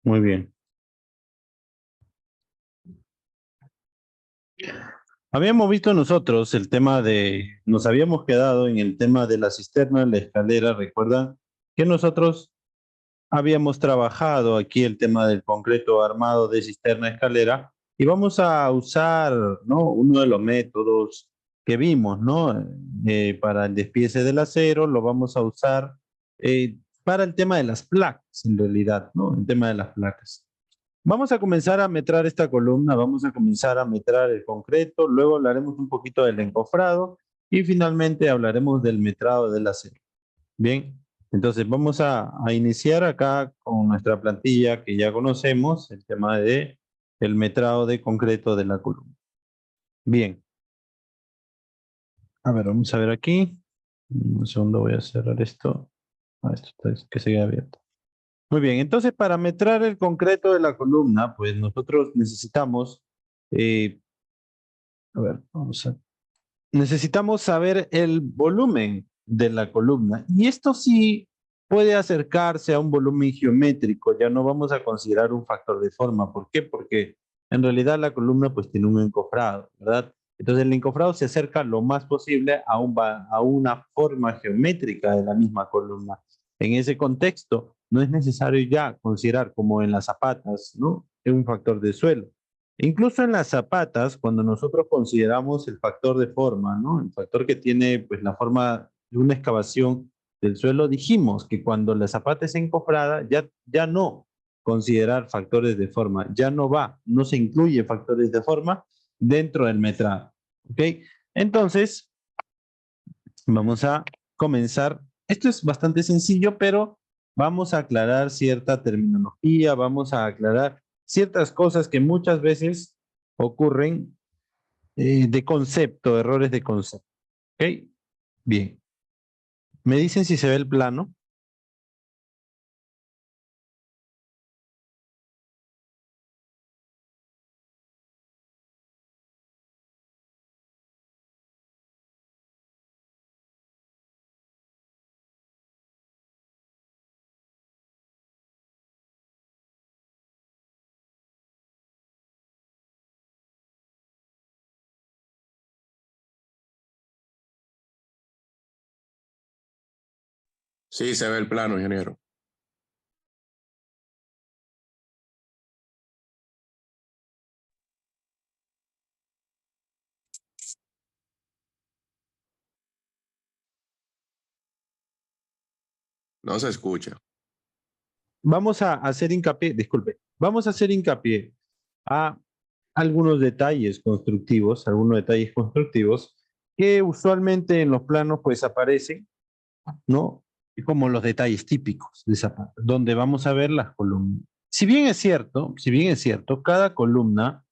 Muy bien. Habíamos visto nosotros el tema nos habíamos quedado en el tema de la cisterna, la escalera. Recuerdan que nosotros habíamos trabajado aquí el tema del concreto armado de cisterna, escalera, y vamos a usar, ¿no? Uno de los métodos que vimos, ¿no? Para el despiece del acero, lo vamos a usar para el tema de las placas, en realidad, ¿no? El tema de las placas. Vamos a comenzar a metrar esta columna, vamos a comenzar a metrar el concreto, luego hablaremos un poquito del encofrado y finalmente hablaremos del metrado del acero. Bien, entonces vamos a iniciar acá con nuestra plantilla que ya conocemos, el tema de el metrado de concreto de la columna. Bien, a ver, vamos a ver aquí. Un segundo, voy a cerrar esto. Esto está, que siga abierto. Muy bien, entonces para metrar el concreto de la columna, pues nosotros necesitamos eh, a ver, necesitamos saber el volumen de la columna. Y esto sí puede acercarse a un volumen geométrico. Ya no vamos a considerar un factor de forma. ¿Por qué? Porque en realidad la columna pues tiene un encofrado, ¿verdad? Entonces el encofrado se acerca lo más posible a una forma geométrica de la misma columna. En ese contexto, no es necesario ya considerar como en las zapatas, ¿no? Es un factor de suelo. Incluso en las zapatas, cuando nosotros consideramos el factor de forma, ¿no? El factor que tiene pues la forma de una excavación del suelo, dijimos que cuando la zapata es encofrada, ya no considerar factores de forma, ya no va, no se incluye factores de forma dentro del metrado, ¿ok? Entonces, vamos a comenzar. Esto es bastante sencillo, pero vamos a aclarar cierta terminología, vamos a aclarar ciertas cosas que muchas veces ocurren de concepto, errores de concepto. ¿Ok? Bien. Me dicen si se ve el plano. Sí, se ve el plano, ingeniero. No se escucha. Vamos a hacer hincapié, disculpe, vamos a hacer hincapié a algunos detalles constructivos que usualmente en los planos pues aparecen, ¿no? Como los detalles típicos de esa parte, donde vamos a ver las columnas. Si bien es cierto, cada columna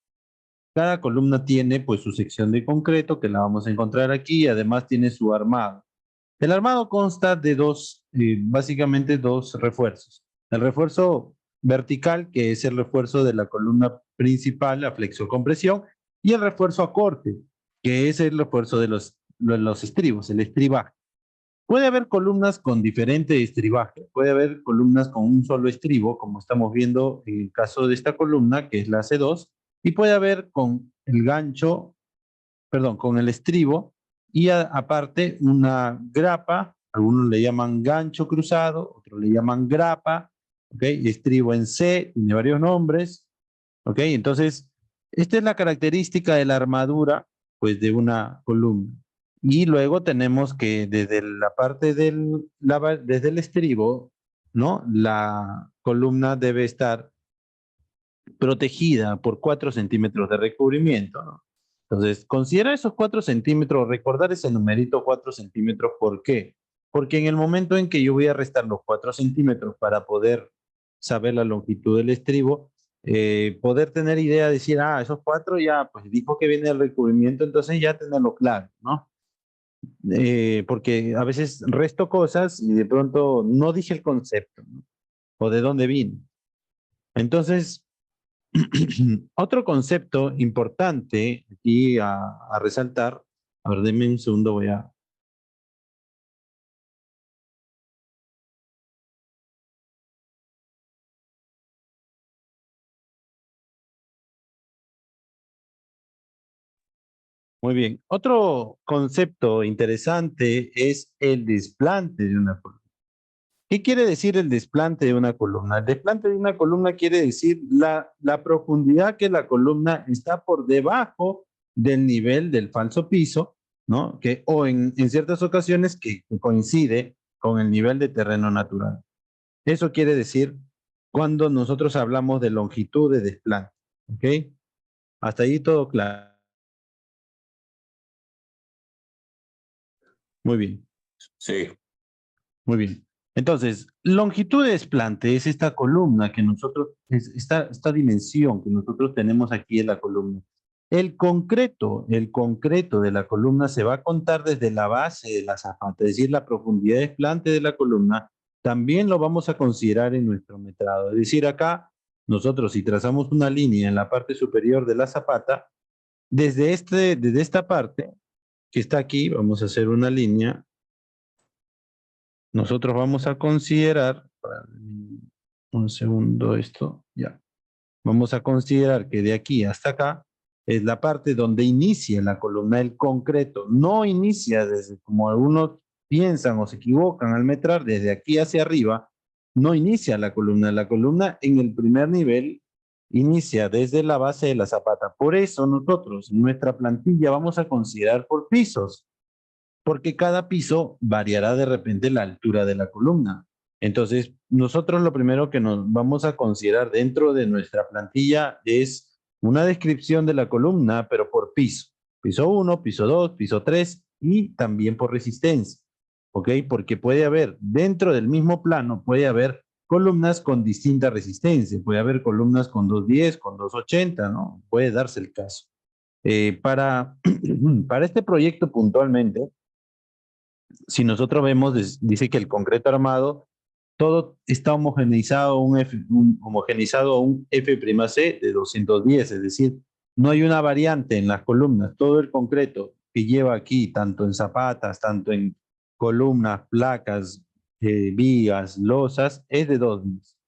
tiene pues su sección de concreto que la vamos a encontrar aquí y además tiene su armado. El armado consta de básicamente dos refuerzos. El refuerzo vertical, que es el refuerzo de la columna principal, la flexocompresión, y el refuerzo a corte, que es el refuerzo de los estribos, el estribaje. Puede haber columnas con diferente estribaje, puede haber columnas con un solo estribo, como estamos viendo en el caso de esta columna, que es la C2, y puede haber con el gancho, perdón, con el estribo, y aparte una grapa, algunos le llaman gancho cruzado, otros le llaman grapa, ¿ok? Estribo en C, tiene varios nombres, ¿ok? Entonces, esta es la característica de la armadura, pues, de una columna. Y luego tenemos que desde la parte desde el estribo, ¿no? La columna debe estar protegida por 4 centímetros de recubrimiento, ¿no? Entonces, considera esos 4 centímetros, recordar ese numerito 4 centímetros, ¿por qué? Porque en el momento en que yo voy a restar los 4 centímetros para poder saber la longitud del estribo, poder tener idea, decir, esos 4 ya, pues dijo que viene el recubrimiento, entonces ya tenerlo claro, ¿no? Porque a veces resto cosas y de pronto no dije el concepto, ¿no? O de dónde vino. Entonces, otro concepto importante aquí a resaltar, a ver, denme un segundo, voy a... Muy bien. Otro concepto interesante es el desplante de una columna. ¿Qué quiere decir el desplante de una columna? El desplante de una columna quiere decir la profundidad que la columna está por debajo del nivel del falso piso, ¿no? O en ciertas ocasiones que coincide con el nivel de terreno natural. Eso quiere decir cuando nosotros hablamos de longitud de desplante, ¿ok? Hasta ahí todo claro. Muy bien. Sí, Muy bien. Entonces, longitud de desplante es esta columna que nosotros, esta dimensión que nosotros tenemos aquí en la columna. El concreto de la columna se va a contar desde la base de la zapata, es decir, la profundidad de desplante de la columna, también lo vamos a considerar en nuestro metrado. Es decir, acá nosotros si trazamos una línea en la parte superior de la zapata, desde esta parte que está aquí, vamos a hacer una línea. Nosotros vamos a considerar, un segundo esto, ya. Vamos a considerar que de aquí hasta acá es la parte donde inicia la columna, el concreto. No inicia desde como algunos piensan o se equivocan al metrar, desde aquí hacia arriba, no inicia la columna. La columna en el primer nivel inicia desde la base de la zapata. Por eso nosotros en nuestra plantilla vamos a considerar por pisos, porque cada piso variará de repente la altura de la columna. Entonces, nosotros lo primero que nos vamos a considerar dentro de nuestra plantilla es una descripción de la columna, pero por piso. Piso 1, piso 2, piso 3 y también por resistencia. ¿Ok? Porque puede haber, dentro del mismo plano, puede haber columnas con distinta resistencia. Puede haber columnas con 210, con 280, ¿no? Puede darse el caso. Para este proyecto puntualmente, si nosotros vemos, dice que el concreto armado, todo está homogeneizado homogeneizado a un F'C de 210, es decir, no hay una variante en las columnas. Todo el concreto que lleva aquí, tanto en zapatas, tanto en columnas, placas, vigas, losas, es de 210.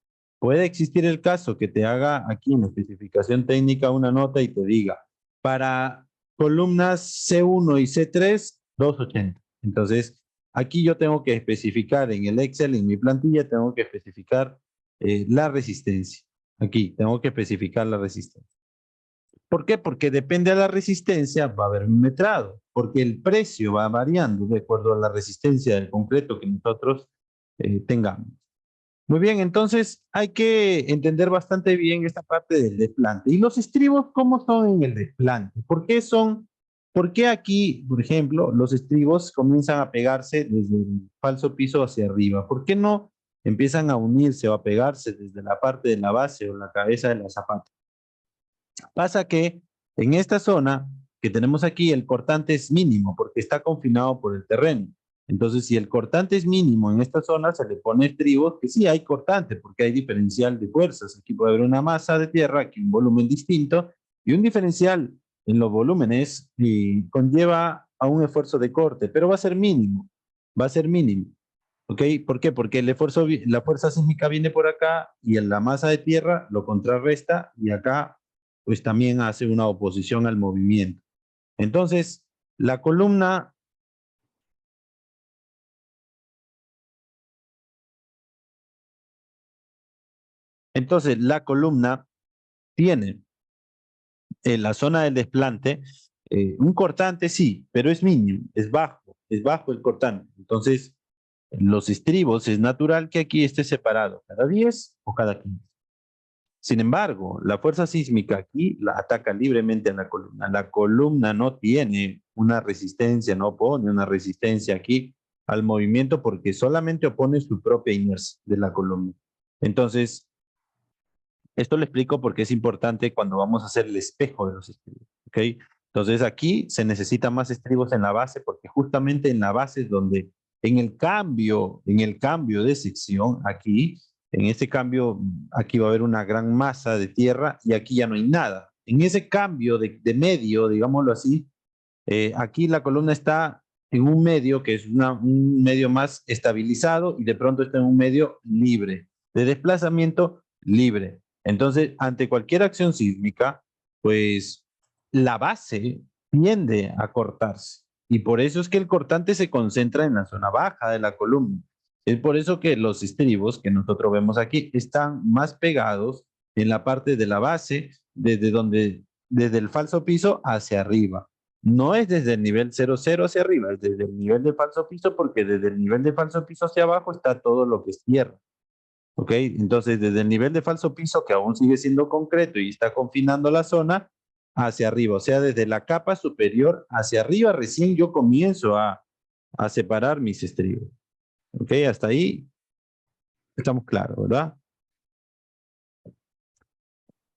Puede existir el caso que te haga aquí en la especificación técnica una nota y te diga, para columnas C1 y C3, 280. Entonces, aquí yo tengo que especificar en el Excel, en mi plantilla, tengo que especificar la resistencia. Aquí tengo que especificar la resistencia. ¿Por qué? Porque depende de la resistencia, va a haber un metrado, porque el precio va variando de acuerdo a la resistencia del concreto que nosotros tengamos. Muy bien, entonces hay que entender bastante bien esta parte del desplante. ¿Y los estribos cómo son en el desplante? ¿Por qué aquí, por ejemplo, los estribos comienzan a pegarse desde el falso piso hacia arriba? ¿Por qué no empiezan a unirse o a pegarse desde la parte de la base o la cabeza de la zapata? Pasa que en esta zona que tenemos aquí, el cortante es mínimo porque está confinado por el terreno. Entonces, si el cortante es mínimo en esta zona, se le pone estribos, que sí hay cortante porque hay diferencial de fuerzas. Aquí puede haber una masa de tierra, aquí un volumen distinto, y un diferencial en los volúmenes conlleva a un esfuerzo de corte, pero va a ser mínimo, va a ser mínimo. ¿Ok? ¿Por qué? Porque el esfuerzo, la fuerza sísmica viene por acá y en la masa de tierra lo contrarresta y acá pues también hace una oposición al movimiento. Entonces, la columna, entonces la columna tiene en la zona del desplante un cortante, sí, pero es mínimo, es bajo el cortante. Entonces, en los estribos es natural que aquí esté separado cada 10 o cada 15. Sin embargo, la fuerza sísmica aquí la ataca libremente a la columna. La columna no tiene una resistencia, no opone una resistencia aquí al movimiento porque solamente opone su propia inercia de la columna. Entonces, esto lo explico porque es importante cuando vamos a hacer el espejo de los estribos. ¿Ok? Entonces, aquí se necesitan más estribos en la base porque justamente en la base es donde en el cambio de sección, aquí, en ese cambio, aquí va a haber una gran masa de tierra y aquí ya no hay nada. En ese cambio de medio, digámoslo así, aquí la columna está en un medio que es un medio más estabilizado y de pronto está en un medio libre, de desplazamiento libre. Entonces, ante cualquier acción sísmica, pues la base tiende a cortarse. Y por eso es que el cortante se concentra en la zona baja de la columna. Es por eso que los estribos que nosotros vemos aquí están más pegados en la parte de la base, desde el falso piso hacia arriba. No es desde el nivel 00 hacia arriba, es desde el nivel de falso piso, porque desde el nivel de falso piso hacia abajo está todo lo que es tierra. ¿Ok? Entonces, desde el nivel de falso piso, que aún sigue siendo concreto y está confinando la zona, hacia arriba, o sea, desde la capa superior hacia arriba, recién yo comienzo a separar mis estribos. ¿Ok? Hasta ahí estamos claros, ¿verdad?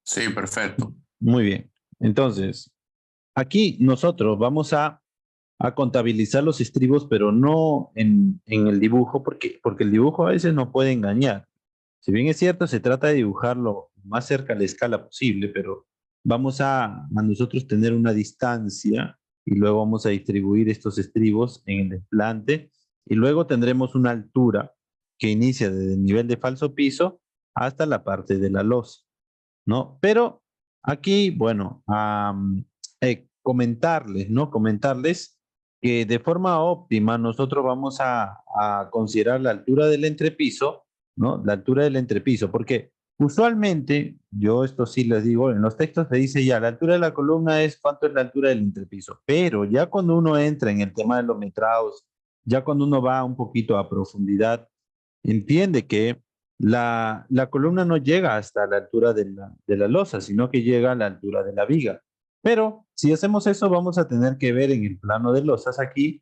Sí, perfecto. Muy bien. Entonces, aquí nosotros vamos a contabilizar los estribos, pero no en el dibujo, porque el dibujo a veces nos puede engañar. Si bien es cierto, se trata de dibujarlo más cerca a la escala posible, pero vamos a nosotros tener una distancia y luego vamos a distribuir estos estribos en el desplante y luego tendremos una altura que inicia desde el nivel de falso piso hasta la parte de la losa, ¿no? Pero aquí, bueno, comentarles, ¿no? Comentarles que de forma óptima nosotros vamos a considerar la altura del entrepiso, ¿no? La altura del entrepiso, porque usualmente, yo esto sí les digo, en los textos se dice ya, la altura de la columna es cuánto es la altura del entrepiso, pero ya cuando uno entra en el tema de los metrados, ya cuando uno va un poquito a profundidad, entiende que la columna no llega hasta la altura de la losa, sino que llega a la altura de la viga. Pero si hacemos eso, vamos a tener que ver en el plano de losas aquí,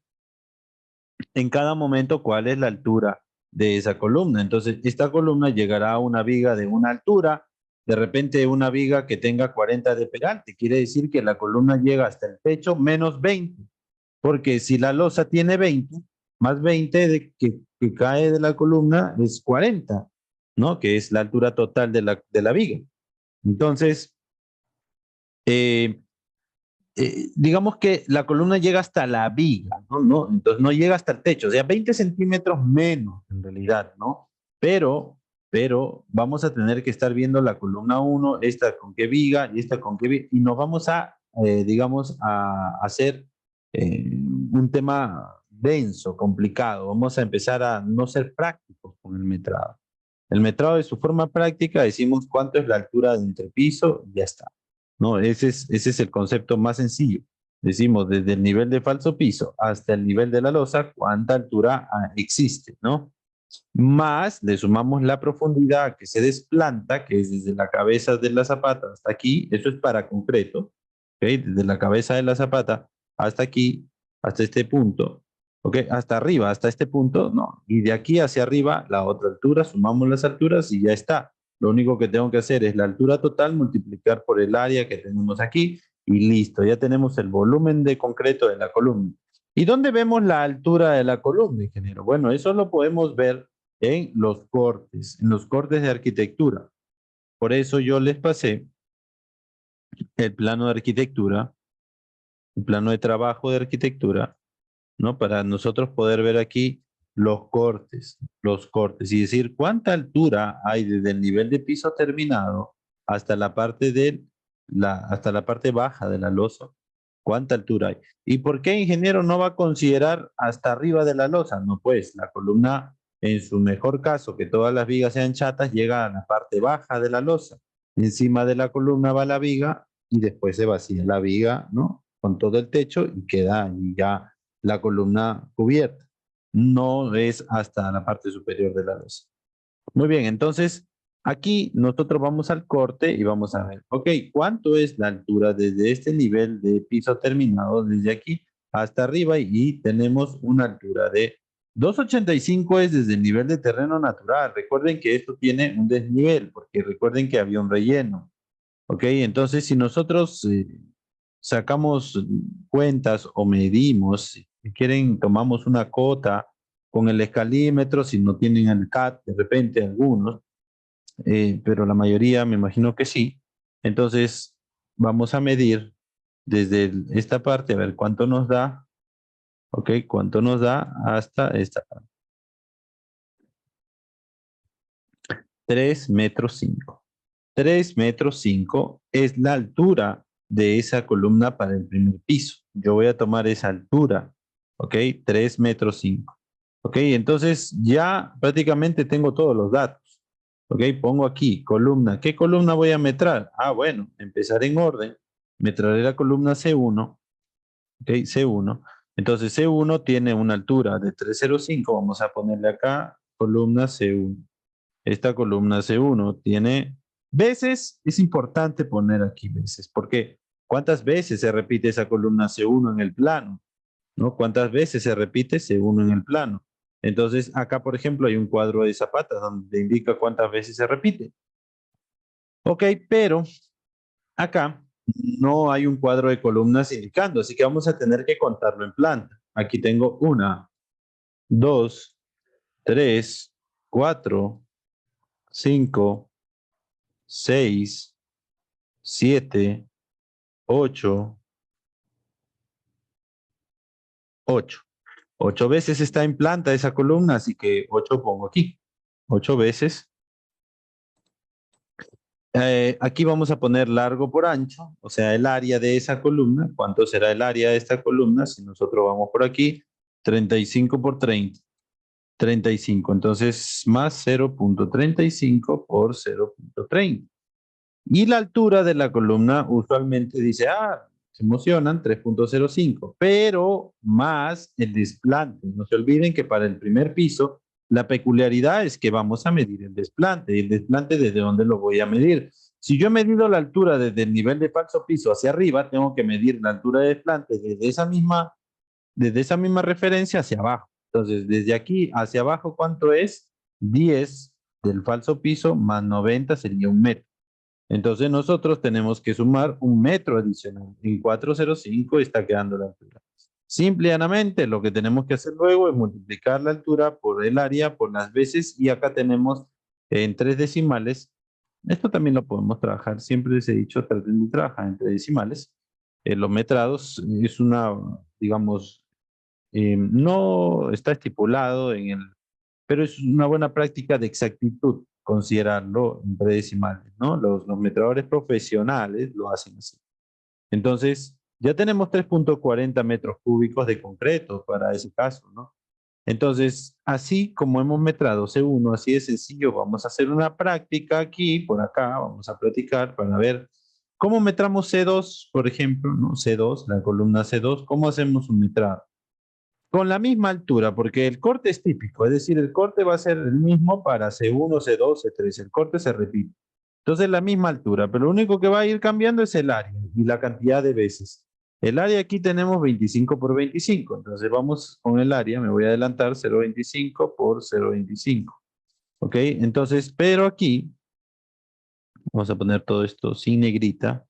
en cada momento, cuál es la altura de esa columna. Entonces, esta columna llegará a una viga de una altura, de repente una viga que tenga 40 de peralte, quiere decir que la columna llega hasta el techo menos 20, porque si la losa tiene 20, más 20 que cae de la columna es 40, ¿no? Que es la altura total de la viga. Entonces, eh, digamos que la columna llega hasta la viga, ¿no? ¿no? Entonces no llega hasta el techo, o sea, 20 centímetros menos en realidad, ¿no? Pero vamos a tener que estar viendo la columna 1, esta con qué viga y esta con qué viga, y nos vamos a, digamos, a hacer un tema denso, complicado. Vamos a empezar a no ser prácticos con el metrado. El metrado de su forma práctica decimos cuánto es la altura de entrepiso y ya está. No, ese es el concepto más sencillo. Decimos desde el nivel de falso piso hasta el nivel de la losa, cuánta altura existe, ¿no? Más le sumamos la profundidad que se desplanta, que es desde la cabeza de la zapata hasta aquí, eso es para concreto, ¿ok? Desde la cabeza de la zapata hasta aquí, hasta este punto, ¿ok? Hasta arriba, hasta este punto, no. Y de aquí hacia arriba, la otra altura, sumamos las alturas y ya está. Lo único que tengo que hacer es la altura total multiplicar por el área que tenemos aquí y listo, ya tenemos el volumen de concreto de la columna. ¿Y dónde vemos la altura de la columna, ingeniero? Bueno, eso lo podemos ver en los cortes de arquitectura. Por eso yo les pasé el plano de arquitectura, el plano de trabajo de arquitectura, ¿no? Para nosotros poder ver aquí los cortes y decir cuánta altura hay desde el nivel de piso terminado hasta la parte hasta la parte baja de la losa. ¿Cuánta altura hay? ¿Y por qué, ingeniero, no va a considerar hasta arriba de la losa? No, pues la columna, en su mejor caso, que todas las vigas sean chatas, llega a la parte baja de la losa. Encima de la columna va la viga y después se vacía la viga, ¿no? Con todo el techo y queda ahí ya la columna cubierta. No es hasta la parte superior de la losa. Muy bien, entonces aquí nosotros vamos al corte y vamos a ver, ok, ¿cuánto es la altura desde este nivel de piso terminado, desde aquí hasta arriba? Y tenemos una altura de 2,85 es desde el nivel de terreno natural. Recuerden que esto tiene un desnivel, porque recuerden que había un relleno. Ok, entonces si nosotros sacamos cuentas o medimos, si quieren, tomamos una cota con el escalímetro, si no tienen el CAT, de repente algunos, pero la mayoría me imagino que sí. Entonces vamos a medir desde esta parte, a ver cuánto nos da, ok, cuánto nos da hasta esta parte. 3 metros 5. 3 metros 5 es la altura de esa columna para el primer piso. yo voy a tomar esa altura, ¿ok? 3 metros 5. ¿Ok? Entonces ya prácticamente tengo todos los datos. ¿Ok? Pongo aquí columna. ¿Qué columna voy a metrar? Ah, bueno, empezar en orden. Metraré la columna C1. ¿Ok? C1. Entonces C1 tiene una altura de 305. Vamos a ponerle acá columna C1. Esta columna C1 tiene veces, es importante poner aquí veces, porque ¿cuántas veces se repite esa columna C1 en el plano? ¿No? ¿Cuántas veces se repite C1 en el plano? Entonces, acá, por ejemplo, hay un cuadro de zapatas donde indica cuántas veces se repite. Ok, pero acá no hay un cuadro de columnas indicando, así que vamos a tener que contarlo en planta. Aquí tengo 1, 2, 3, 4, 5, 6, 7, 8, 8. 8 veces está en planta esa columna, así que 8 pongo aquí. 8 veces. Aquí vamos a poner largo por ancho, o sea, el área de esa columna. ¿Cuánto será el área de esta columna? Si nosotros vamos por aquí, 35 por 30. 35. Entonces, más 0.35 por 0.30. Y la altura de la columna usualmente dice, se emocionan, 3.05, pero más el desplante. No se olviden que para el primer piso, la peculiaridad es que vamos a medir el desplante. ¿Y el desplante desde dónde lo voy a medir? Si yo he medido la altura desde el nivel de falso piso hacia arriba, tengo que medir la altura de desplante desde esa misma referencia hacia abajo. Entonces, desde aquí hacia abajo, ¿cuánto es? 10 del falso piso más 90 sería 1 metro. Entonces nosotros tenemos que sumar 1 metro adicional. En 405 está quedando la altura. Simple y llanamente, lo que tenemos que hacer luego es multiplicar la altura por el área, por las veces, y acá tenemos en 3 decimales. Esto también lo podemos trabajar. Siempre les he dicho, traten de trabajar en 3 decimales. Los metrados es una, digamos, no está estipulado en el, pero es una buena práctica de exactitud considerarlo en 3 decimales, ¿no? Los metradores profesionales lo hacen así. Entonces, ya tenemos 3.40 metros cúbicos de concreto para ese caso, ¿no? Entonces, así como hemos metrado C1, así de sencillo, vamos a hacer una práctica aquí, por acá, vamos a practicar para ver cómo metramos C2, por ejemplo, ¿no? C2, la columna C2, ¿cómo hacemos un metrado? Con la misma altura, porque el corte es típico, es decir, el corte va a ser el mismo para C1, C2, C3, el corte se repite. Entonces la misma altura, pero lo único que va a ir cambiando es el área y la cantidad de veces. El área aquí tenemos 25 por 25, entonces vamos con el área, me voy a adelantar 0.25 por 0.25. ¿Ok? Entonces, pero aquí, vamos a poner todo esto sin negrita,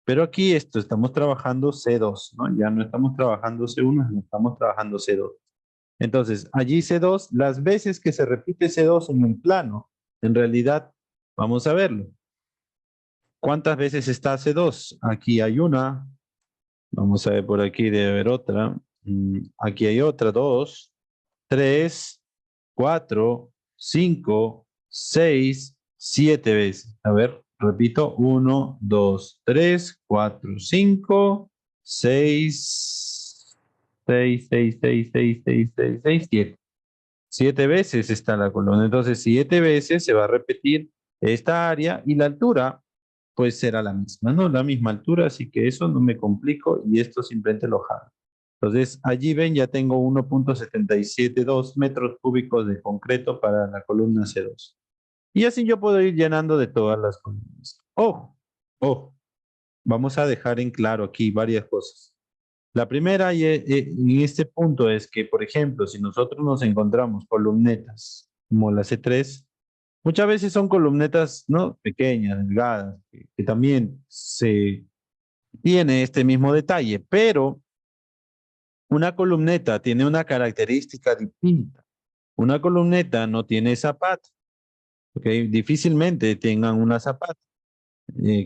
pero aquí estamos trabajando C2, ¿no? Ya no estamos trabajando C1, no estamos trabajando C2. Entonces, allí C2, las veces que se repite C2 en el plano, en realidad, vamos a verlo. ¿Cuántas veces está C2? Aquí hay una. Vamos a ver por aquí, debe haber otra. Aquí hay otra, 2, 3, 4, 5, 6, 7 veces. A ver, repito, 1, 2, 3, 4, 5, 6, 6, 6, 6, 6, 6, 6, 6, 7. 7 veces está la columna. Entonces, 7 veces se va a repetir esta área y la altura, pues será la misma, ¿no? La misma altura, así que eso no me complico y esto simplemente lo jalo. Entonces, allí ven, ya tengo 1.772 metros cúbicos de concreto para la columna C2. Y así yo puedo ir llenando de todas las columnas. Ojo, ojo, vamos a dejar en claro aquí varias cosas. La primera en este punto es que, por ejemplo, si nosotros nos encontramos columnetas como la C3, muchas veces son columnetas, ¿no? Pequeñas, delgadas, que también se tiene este mismo detalle, pero una columneta tiene una característica distinta. Una columneta no tiene zapato, ¿ok? Difícilmente tengan una zapata.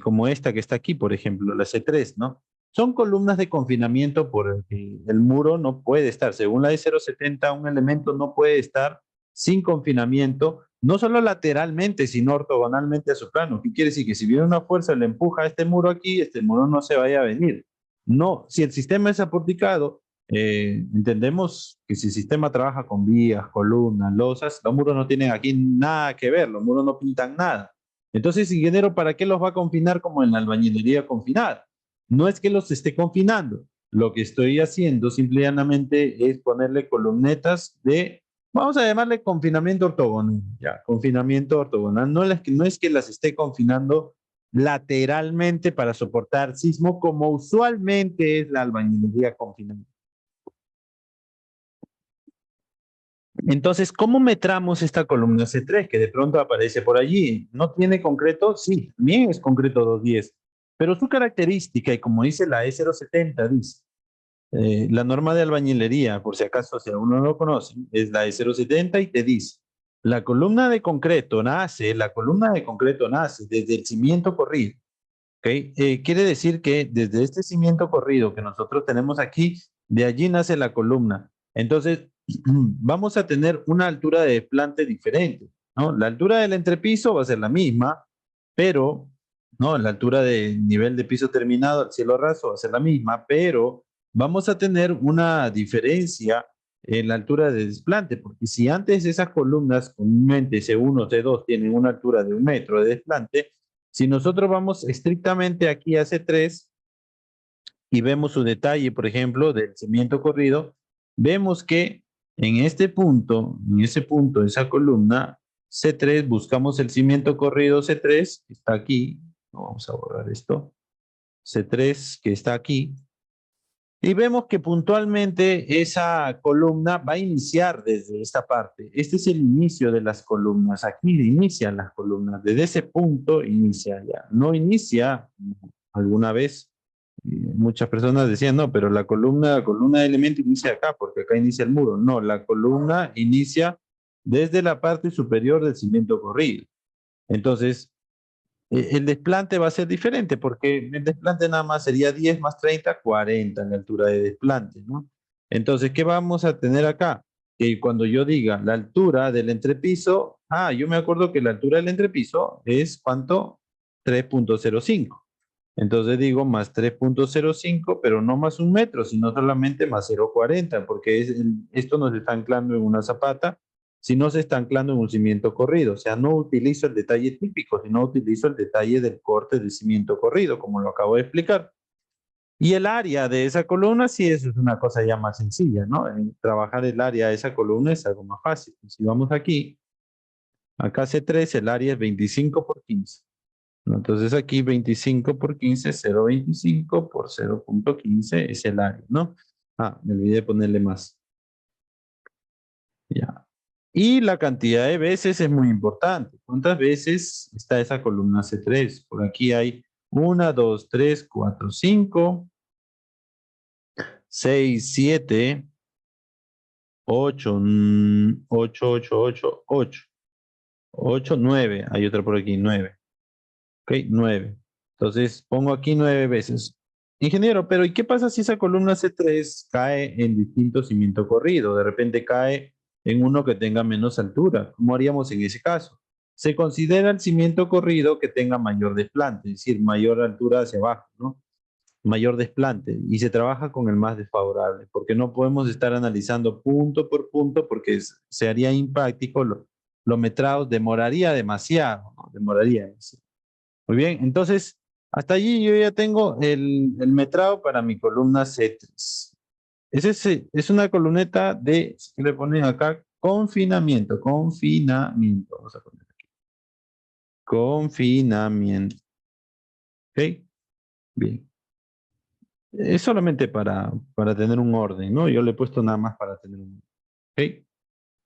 Como esta que está aquí, por ejemplo, la C3, ¿no? Son columnas de confinamiento por el que el muro no puede estar. Según la de 0.70, un elemento no puede estar sin confinamiento, no solo lateralmente, sino ortogonalmente a su plano. ¿Qué quiere decir? Que si viene una fuerza, le empuja a este muro aquí, este muro no se vaya a venir. No, si el sistema es aporticado, entendemos que si el sistema trabaja con vías, columnas, losas, los muros no tienen aquí nada que ver, los muros no pintan nada. Entonces, ingeniero, ¿para qué los va a confinar como en la albañilería confinada? No es que los esté confinando. Lo que estoy haciendo simple y llanamente es ponerle columnetas de, vamos a llamarle confinamiento ortogonal, ya, confinamiento ortogonal. No es que las esté confinando lateralmente para soportar sismo, como usualmente es la albañilería confinada. Entonces, ¿cómo metramos esta columna C3 que de pronto aparece por allí? ¿No tiene concreto? Sí, también es concreto 210, pero su característica, y como dice la E070, dice, la norma de albañilería, por si acaso si aún no lo conocen, es la E070 y te dice, la columna de concreto nace desde el cimiento corrido. ¿Ok? Quiere decir que desde este cimiento corrido que nosotros tenemos aquí, de allí nace la columna. Entonces, vamos a tener una altura de desplante diferente, ¿no? La altura del entrepiso va a ser la misma, pero, ¿no? La altura del nivel de piso terminado al cielo raso va a ser la misma, pero vamos a tener una diferencia en la altura de desplante, porque si antes esas columnas, comúnmente C1, C2, tienen una altura de 1 metro de desplante, si nosotros vamos estrictamente aquí a C3 y vemos su detalle, por ejemplo, del cimiento corrido, vemos que en ese punto de esa columna C3, buscamos el cimiento corrido C3, que está aquí, vamos a borrar esto, C3 que está aquí, y vemos que puntualmente esa columna va a iniciar desde esta parte. Este es el inicio de las columnas. Aquí inician las columnas. Desde ese punto inicia ya. No inicia alguna vez. Muchas personas decían, no, pero la columna de elemento inicia acá, porque acá inicia el muro. No, la columna inicia desde la parte superior del cimiento corrido. Entonces, el desplante va a ser diferente porque el desplante nada más sería 10 más 30, 40 en la altura de desplante, ¿no? Entonces, ¿qué vamos a tener acá? Que cuando yo diga la altura del entrepiso, yo me acuerdo que la altura del entrepiso es ¿cuánto? 3.05. Entonces digo más 3.05, pero no más 1 metro, sino solamente más 0.40, porque esto nos está anclando en una zapata, si no se está anclando en un cimiento corrido. O sea, no utilizo el detalle típico, sino utilizo el detalle del corte del cimiento corrido, como lo acabo de explicar. Y el área de esa columna, sí, eso es una cosa ya más sencilla, ¿no? Trabajar el área de esa columna es algo más fácil. Si vamos aquí, acá C3, el área es 25 por 15. ¿No? Entonces aquí 25 por 15, 0.25 por 0.15 es el área, ¿no? Me olvidé de ponerle más. Ya. Y la cantidad de veces es muy importante. ¿Cuántas veces está esa columna C3? Por aquí hay 1, 2, 3, 4, 5, 6, 7, 8, 8, 8, 8, 8, 8, 9. Hay otra por aquí, 9. Ok, 9. Entonces pongo aquí 9 veces. Ingeniero, pero ¿y qué pasa si esa columna C3 cae en distinto cimiento corrido? De repente cae en uno que tenga menos altura. ¿Cómo haríamos en ese caso? Se considera el cimiento corrido que tenga mayor desplante, es decir, mayor altura hacia abajo, ¿no? Mayor desplante. Y se trabaja con el más desfavorable, porque no podemos estar analizando punto por punto, porque se haría impráctico, lo metrado demoraría demasiado, ¿no? Demoraría demasiado. Muy bien, entonces, hasta allí yo ya tengo el metrado para mi columna C3. Es una columneta de, ¿qué le ponen acá? Confinamiento, confinamiento. Vamos a poner aquí. Confinamiento. ¿Ok? Bien. Es solamente para tener un orden, ¿no? Yo le he puesto nada más para tener un orden. ¿Ok?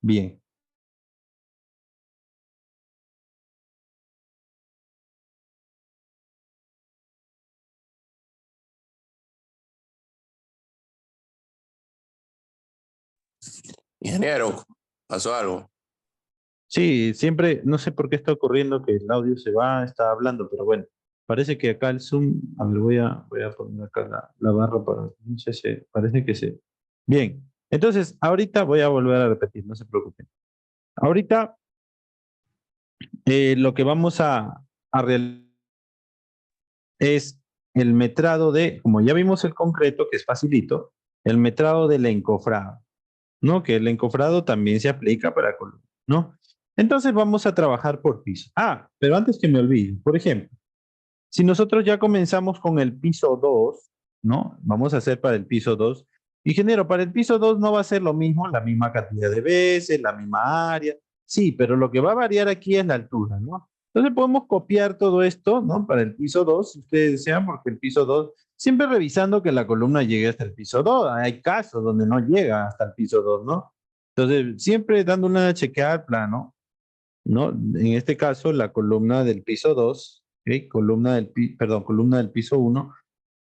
Bien. Ingeniero, pasó algo. Sí, siempre, no sé por qué está ocurriendo que el audio se va, está hablando, pero bueno, parece que acá el Zoom, a ver, voy a poner acá la barra para, no sé si, parece que sí. Bien, entonces, ahorita voy a volver a repetir, no se preocupen. Ahorita lo que vamos a realizar es el metrado de, como ya vimos el concreto, que es facilito, el metrado del encofrado, ¿no? Que el encofrado también se aplica para columna, ¿no? Entonces vamos a trabajar por piso. Ah, pero antes que me olvide, por ejemplo, si nosotros ya comenzamos con el piso 2, ¿no? Vamos a hacer para el piso 2. Ingeniero, para el piso 2 no va a ser lo mismo, la misma cantidad de veces, la misma área. Sí, pero lo que va a variar aquí es la altura, ¿no? Entonces podemos copiar todo esto, ¿no? Para el piso 2, si ustedes desean, porque el piso 2, siempre revisando que la columna llegue hasta el piso 2. Hay casos donde no llega hasta el piso 2, ¿no? Entonces, siempre dando una chequeada al plano, ¿no? En este caso, la columna del piso 2, ¿ok? Columna del piso 1,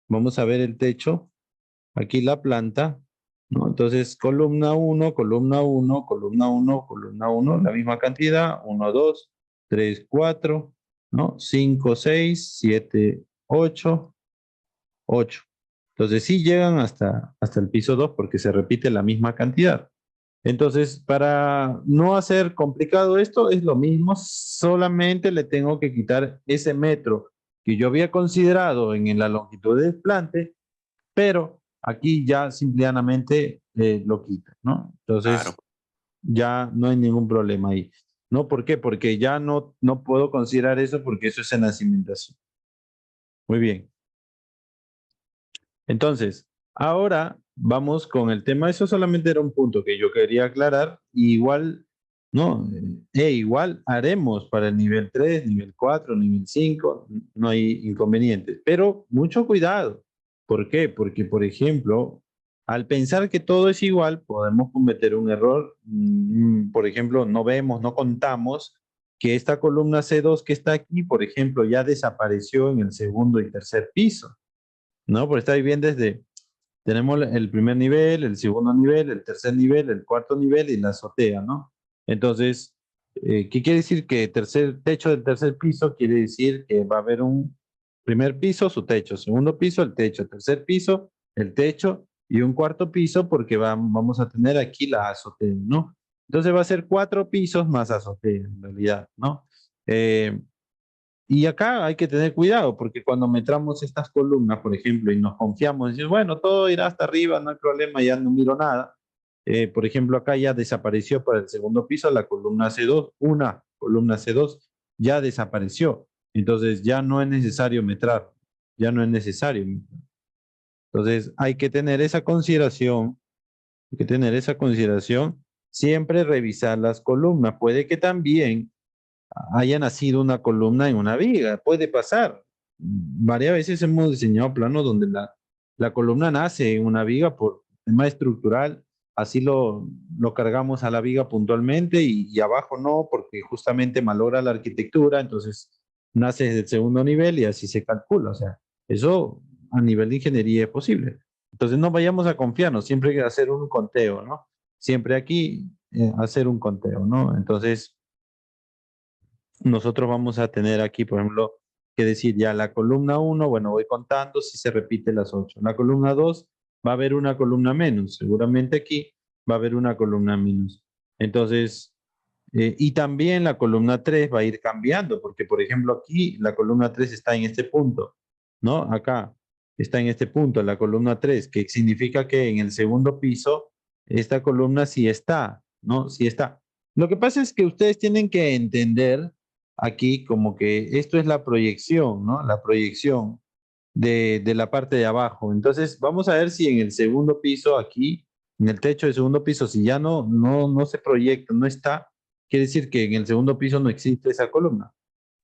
vamos a ver el techo, aquí la planta, ¿no? Entonces, columna 1, columna 1, columna 1, columna 1, la misma cantidad, 1, 2, 3, 4, ¿no? 5, 6, 7, 8, 8. Entonces, sí llegan hasta el piso 2 porque se repite la misma cantidad. Entonces, para no hacer complicado esto, es lo mismo, solamente le tengo que quitar ese metro que yo había considerado en la longitud del plante, pero aquí ya simplemente lo quita, ¿no? Claro. Entonces, ya no hay ningún problema ahí. ¿No? ¿Por qué? Porque ya no puedo considerar eso porque eso es en la cimentación. Muy bien. Entonces, ahora vamos con el tema. Eso solamente era un punto que yo quería aclarar. Igual, ¿no? Igual haremos para el nivel 3, nivel 4, nivel 5. No hay inconvenientes. Pero mucho cuidado. ¿Por qué? Porque, por ejemplo, al pensar que todo es igual, podemos cometer un error. Por ejemplo, no vemos, no contamos que esta columna C2 que está aquí, por ejemplo, ya desapareció en el segundo y tercer piso. ¿No? Porque está ahí bien tenemos el primer nivel, el segundo nivel, el tercer nivel, el cuarto nivel y la azotea, ¿no? Entonces, ¿qué quiere decir? Que techo del tercer piso quiere decir que va a haber un primer piso, su techo, segundo piso, el techo, tercer piso, el techo y un cuarto piso porque vamos a tener aquí la azotea, ¿no? Entonces va a ser 4 pisos más azotea en realidad, ¿no? Y acá hay que tener cuidado porque cuando metamos estas columnas, por ejemplo, y nos confiamos, decimos, bueno, todo irá hasta arriba, no hay problema, ya no miro nada. Por ejemplo, acá ya desapareció para el segundo piso la columna C2, una columna C2 ya desapareció. Entonces ya no es necesario metrar, ya no es necesario. Entonces hay que tener esa consideración, hay que tener esa consideración, siempre revisar las columnas. Puede que también haya nacido una columna en una viga. Puede pasar. Varias veces hemos diseñado planos donde la columna nace en una viga por tema estructural. Así lo cargamos a la viga puntualmente y abajo no, porque justamente malogra la arquitectura. Entonces nace desde el segundo nivel y así se calcula. O sea, eso a nivel de ingeniería es posible. Entonces no vayamos a confiarnos, siempre hay que hacer un conteo, ¿no? Siempre aquí hacer un conteo, ¿no? Entonces, nosotros vamos a tener aquí, por ejemplo, que decir ya la columna 1, bueno, voy contando si se repite las 8. La columna 2 va a haber una columna menos, seguramente aquí va a haber una columna menos. Entonces, y también la columna 3 va a ir cambiando, porque por ejemplo aquí la columna 3 está en este punto, ¿no? Acá está en este punto, la columna 3, que significa que en el segundo piso esta columna sí está, ¿no? Sí está. Lo que pasa es que ustedes tienen que entender aquí como que esto es la proyección, ¿no? La proyección de la parte de abajo. Entonces, vamos a ver si en el segundo piso aquí, en el techo del segundo piso, si ya no se proyecta, no está, quiere decir que en el segundo piso no existe esa columna.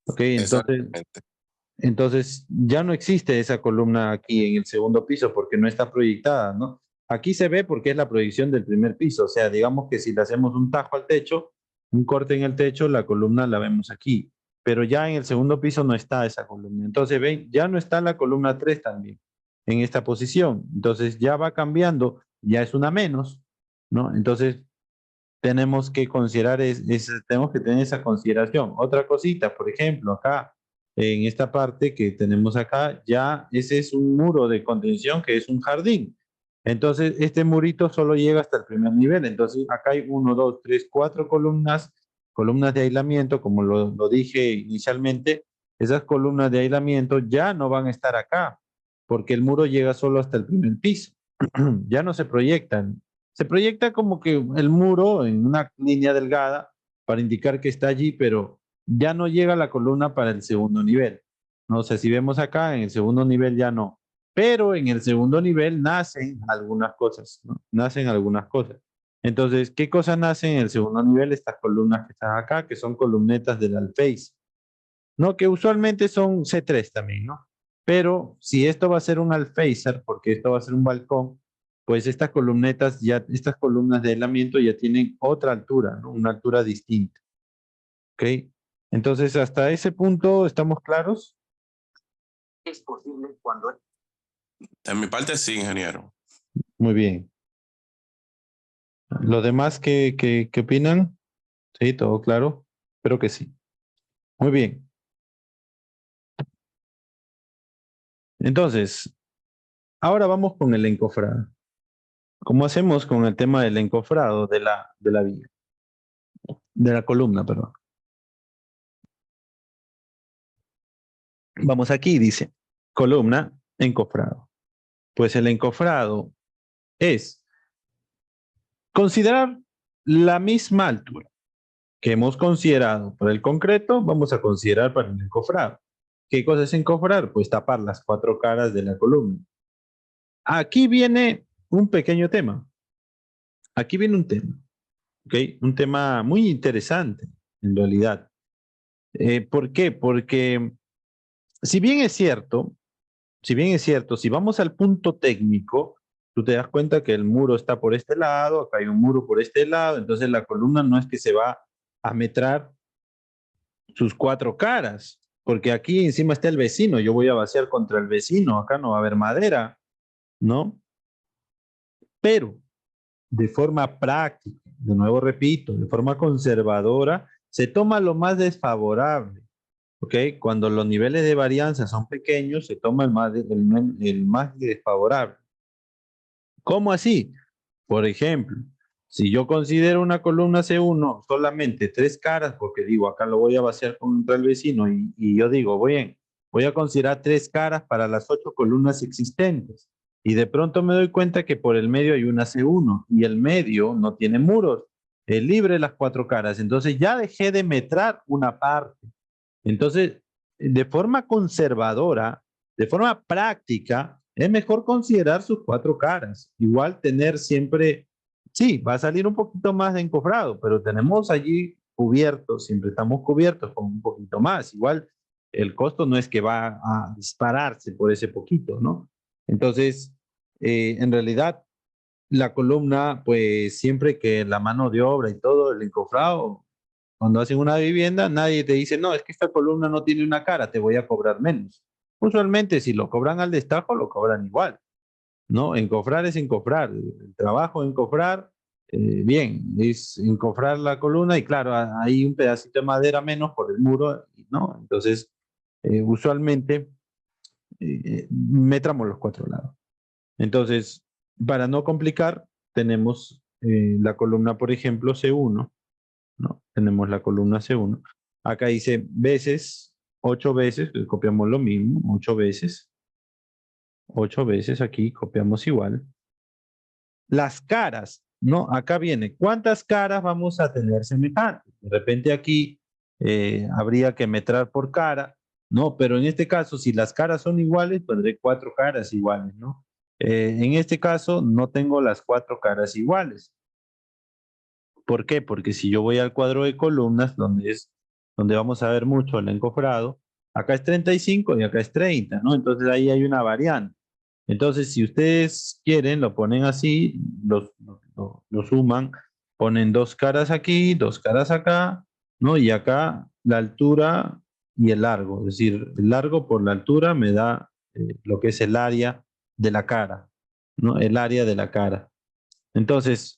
¿Ok? Exactamente. Entonces ya no existe esa columna aquí en el segundo piso porque no está proyectada, ¿no? Aquí se ve porque es la proyección del primer piso, o sea, digamos que si le hacemos un tajo al techo, un corte en el techo, la columna la vemos aquí, pero ya en el segundo piso no está esa columna. Entonces, ven, ya no está la columna 3 también en esta posición. Entonces ya va cambiando, ya es una menos, ¿no? Entonces tenemos que considerar, tenemos que tener esa consideración. Otra cosita, por ejemplo, acá, en esta parte que tenemos acá, ya ese es un muro de contención que es un jardín. Entonces, este murito solo llega hasta el primer nivel. Entonces, acá hay 1, 2, 3, 4 columnas, columnas de aislamiento, como lo dije inicialmente. Esas columnas de aislamiento ya no van a estar acá. porque el muro llega solo hasta el primer piso. Ya no se proyectan. Se proyecta como que el muro en una línea delgada para indicar que está allí, pero ya no llega la columna para el segundo nivel. No sé si vemos acá, en el segundo nivel ya no. Pero en el segundo nivel nacen algunas cosas, ¿no? Nacen algunas cosas. Entonces, ¿qué cosas nacen en el segundo nivel? Estas columnas que están acá, que son columnetas del alféizar, ¿no? Que usualmente son C3 también, ¿no? Pero si esto va a ser un alféizar, porque esto va a ser un balcón, pues estas columnetas ya, estas columnas de aislamiento ya tienen otra altura, ¿no? Una altura distinta, ¿ok? Entonces, hasta ese punto, ¿estamos claros? Es posible cuando... De mi parte sí, ingeniero. Muy bien. ¿Los demás qué opinan? Sí, todo claro. Espero que sí. Muy bien. Entonces, ahora vamos con el encofrado. ¿Cómo hacemos con el tema del encofrado de la viga? De la columna, perdón. Vamos aquí, dice, columna, encofrado. Pues el encofrado es considerar la misma altura que hemos considerado para el concreto, vamos a considerar para el encofrado. ¿Qué cosa es encofrar? Pues tapar las 4 caras de la columna. Aquí viene un pequeño tema. Aquí viene un tema, ¿ok? Un tema muy interesante, en realidad. ¿Por qué? Porque si bien es cierto, si vamos al punto técnico, tú te das cuenta que el muro está por este lado, acá hay un muro por este lado, entonces la columna no es que se va a metrar sus 4 caras, porque aquí encima está el vecino, yo voy a vaciar contra el vecino, acá no va a haber madera, ¿no? Pero de forma práctica, de nuevo repito, de forma conservadora, se toma lo más desfavorable, ¿ok? Cuando los niveles de varianza son pequeños, se toma el más desfavorable. ¿Cómo así? Por ejemplo, si yo considero una columna C1 solamente 3 caras, porque digo, acá lo voy a vaciar contra el vecino y yo digo, bien, voy a considerar 3 caras para las 8 columnas existentes. Y de pronto me doy cuenta que por el medio hay una C1 y el medio no tiene muros, es libre las 4 caras. Entonces ya dejé de metrar una parte. Entonces, de forma conservadora, de forma práctica, es mejor considerar sus 4 caras. Igual tener siempre, sí, va a salir un poquito más de encofrado, pero tenemos allí cubiertos, siempre estamos cubiertos con un poquito más. Igual el costo no es que va a dispararse por ese poquito, ¿no? Entonces, en realidad, la columna, pues siempre que la mano de obra y todo, el encofrado, cuando hacen una vivienda, nadie te dice, no, es que esta columna no tiene una cara, te voy a cobrar menos. Usualmente, si lo cobran al destajo, lo cobran igual, ¿no? Encofrar es encofrar. El trabajo de encofrar, bien, es encofrar la columna y claro, hay un pedacito de madera menos por el muro, ¿no? Entonces, usualmente, metramos los 4 lados. Entonces, para no complicar, tenemos la columna, por ejemplo, C1, ¿no? Tenemos la columna C1. Acá dice veces, 8 veces, pues copiamos lo mismo, 8 veces. 8 veces aquí copiamos igual. Las caras, ¿no? Acá viene, ¿cuántas caras vamos a tener semejantes? De repente aquí habría que metrar por cara, ¿no? Pero en este caso, si las caras son iguales, tendré 4 caras iguales, ¿no? En este caso, no tengo las 4 caras iguales. ¿Por qué? Porque si yo voy al cuadro de columnas, donde vamos a ver mucho el encofrado, acá es 35 y acá es 30, ¿no? Entonces ahí hay una variante. Entonces, si ustedes quieren, lo ponen así, lo suman, ponen 2 caras aquí, 2 caras acá, ¿no? Y acá la altura y el largo, es decir, el largo por la altura me da lo que es el área de la cara, ¿no? El área de la cara. Entonces,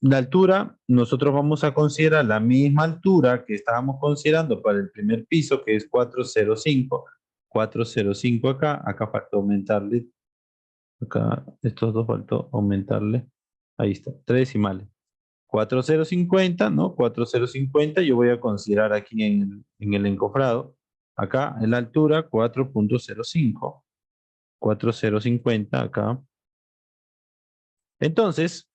la altura, nosotros vamos a considerar la misma altura que estábamos considerando para el primer piso, que es 405. 405 acá, acá faltó aumentarle, acá estos dos faltó aumentarle, ahí está, 3 decimales. 4050, ¿no? 4050 yo voy a considerar aquí en el encofrado, acá en la altura 4.05. 4050 acá. Entonces,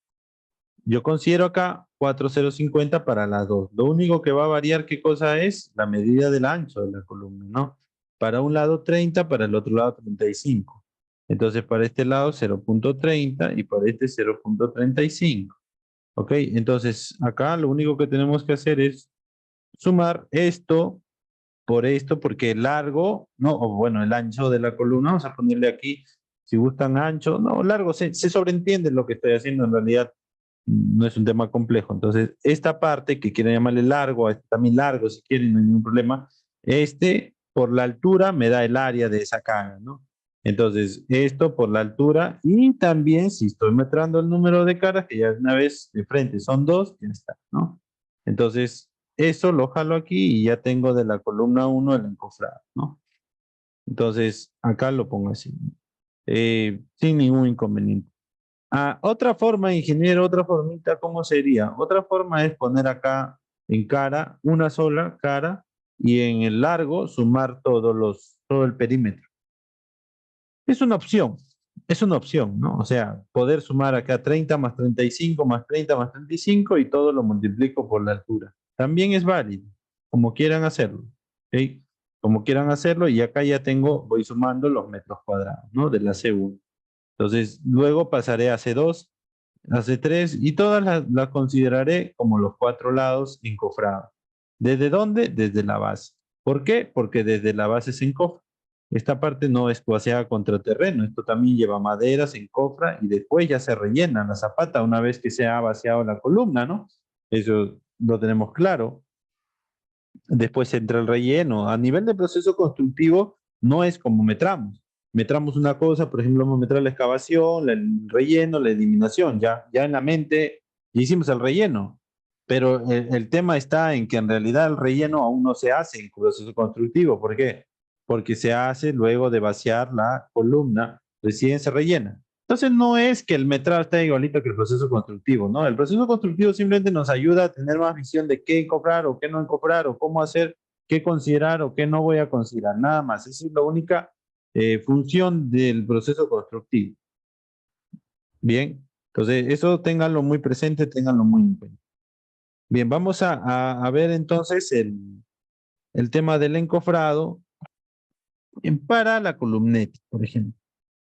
yo considero acá 4050 para las dos. Lo único que va a variar, ¿qué cosa es? La medida del ancho de la columna, ¿no? Para un lado 30, para el otro lado 35. Entonces, para este lado 0.30 y para este 0.35. ¿Ok? Entonces, acá lo único que tenemos que hacer es sumar esto por esto, porque el largo, ¿no? O bueno, el ancho de la columna, vamos a ponerle aquí, si gustan ancho, no, largo, se sobreentiende lo que estoy haciendo, en realidad no es un tema complejo. Entonces, esta parte que quieren llamarle largo, este también largo, si quieren, no hay ningún problema, este por la altura me da el área de esa cara, ¿no? Entonces, esto por la altura y también si estoy metrando el número de caras, que ya una vez de frente son dos, ya está, ¿no? Entonces, eso lo jalo aquí y ya tengo de la columna 1 el encofrado, ¿no? Entonces, acá lo pongo así, ¿no? Sin ningún inconveniente. Ah, otra forma, ingeniero, otra formita, ¿cómo sería? Otra forma es poner acá en cara una sola cara y en el largo sumar todo el perímetro. Es una opción, ¿no? O sea, poder sumar acá 30 más 35 más 30 más 35 y todo lo multiplico por la altura. También es válido, como quieran hacerlo, ¿ok? Como quieran hacerlo y acá ya tengo, voy sumando los metros cuadrados, ¿no? De la C1. Entonces, luego pasaré a C2, a C3 y todas las consideraré como los cuatro lados encofrados. ¿Desde dónde? Desde la base. ¿Por qué? Porque desde la base se encofra. Esta parte no es vaciada contra terreno, esto también lleva madera, se encofra y después ya se rellena la zapata una vez que se ha vaciado la columna, ¿no? Eso lo tenemos claro. Después entra el relleno. A nivel de proceso constructivo, no es como metramos. Metramos una cosa, por ejemplo, vamos a metrar la excavación, el relleno, la eliminación. Ya en la mente ya hicimos el relleno. Pero el tema está en que en realidad el relleno aún no se hace en proceso constructivo. ¿Por qué? Porque se hace luego de vaciar la columna, recién se rellena. Entonces no es que el metrado esté igualito que el proceso constructivo, ¿no? El proceso constructivo simplemente nos ayuda a tener más visión de qué comprar o qué no comprar o cómo hacer, qué considerar o qué no voy a considerar, nada más. Esa es la única función del proceso constructivo. Bien, entonces eso ténganlo muy presente, ténganlo muy en cuenta. Bien, vamos a ver entonces el tema del encofrado para la columneta, por ejemplo.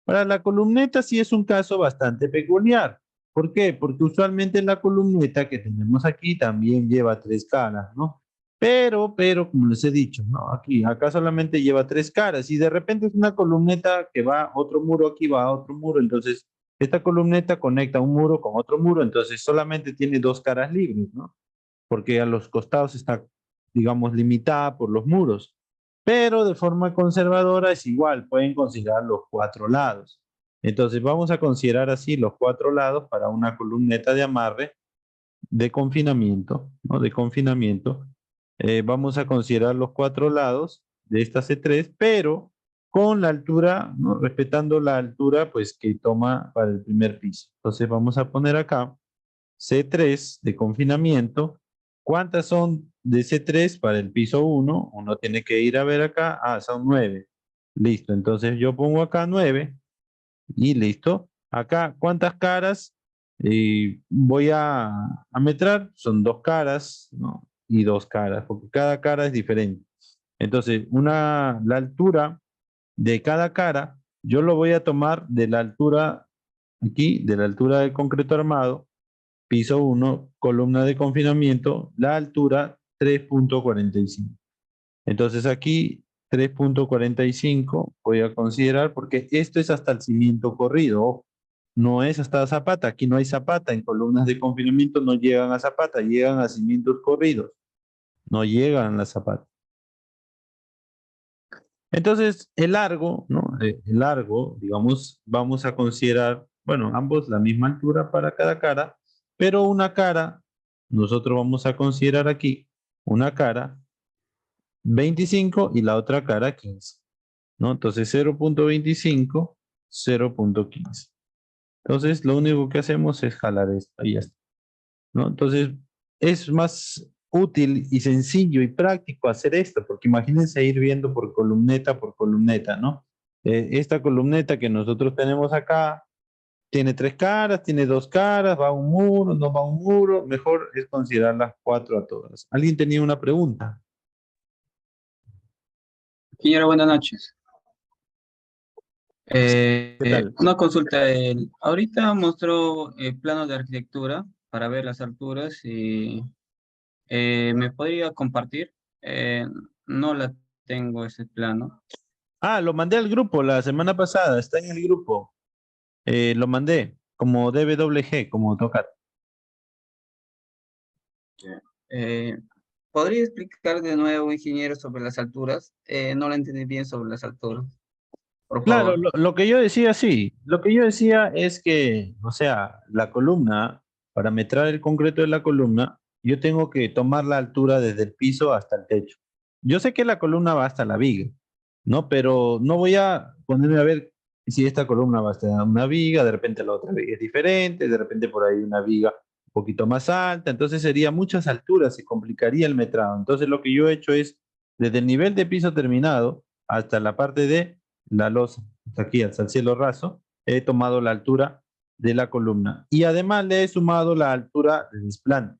Para la columneta sí es un caso bastante peculiar. ¿Por qué? Porque usualmente la columneta que tenemos aquí también lleva tres caras, ¿no? Pero, como les he dicho, ¿no? Acá solamente lleva tres caras y de repente es una columneta que va a otro muro, aquí va a otro muro, entonces esta columneta conecta un muro con otro muro, entonces solamente tiene dos caras libres, ¿no? Porque a los costados está, digamos, limitada por los muros. Pero de forma conservadora es igual, pueden considerar los cuatro lados. Entonces vamos a considerar así los cuatro lados para una columneta de amarre de confinamiento, ¿no? De confinamiento. Vamos a considerar los cuatro lados de esta C3, pero con la altura, ¿no? Respetando la altura, pues que toma para el primer piso. Entonces vamos a poner acá C3 de confinamiento. ¿Cuántas son de C3 para el piso 1? Uno tiene que ir a ver acá. Ah, son 9. Listo, entonces yo pongo acá 9 y listo. Acá, ¿cuántas caras voy a metrar? Son dos caras, ¿no? Y dos caras, porque cada cara es diferente. Entonces, la altura de cada cara, yo lo voy a tomar de la altura aquí, de la altura del concreto armado, piso 1, columna de confinamiento, la altura 3.45. Entonces aquí 3.45 voy a considerar porque esto es hasta el cimiento corrido, no es hasta zapata, aquí no hay zapata, en columnas de confinamiento no llegan a zapata, llegan a cimientos corridos, no llegan a la zapata. Entonces el largo, ¿no? El largo, digamos, vamos a considerar, bueno, ambos la misma altura para cada cara, pero una cara, nosotros vamos a considerar aquí una cara 25 y la otra cara 15, ¿no? Entonces 0.25, 0.15. Entonces lo único que hacemos es jalar esto y ya está, ¿no? Entonces es más útil y sencillo y práctico hacer esto, porque imagínense ir viendo por columneta, ¿no? Esta columneta que nosotros tenemos acá tiene 3 caras, tiene 2 caras, va a un muro, no va a un muro. Mejor es considerar las 4 a todas. ¿Alguien tenía una pregunta? Señora, buenas noches. ¿Qué tal? Una consulta. Ahorita mostró el plano de arquitectura para ver las alturas y ¿me podría compartir? No la tengo ese plano. Ah, lo mandé al grupo la semana pasada, está en el grupo. Lo mandé como DWG, como AutoCAD. Eh, ¿Podría explicar de nuevo, ingeniero, sobre las alturas? No la entendí bien sobre las alturas, por Claro, favor. lo que yo decía, sí. Lo que yo decía es que, o sea, la columna, para metrar el concreto de la columna, yo tengo que tomar la altura desde el piso hasta el techo. Yo sé que la columna va hasta la viga, ¿no? Pero no voy a ponerme a ver si esta columna va hasta una viga, de repente la otra viga es diferente, de repente por ahí una viga un poquito más alta, entonces sería muchas alturas, se complicaría el metrado. Entonces lo que yo he hecho es, desde el nivel de piso terminado hasta la parte de la losa, hasta aquí, hasta el cielo raso, he tomado la altura de la columna. Y además le he sumado la altura de desplante.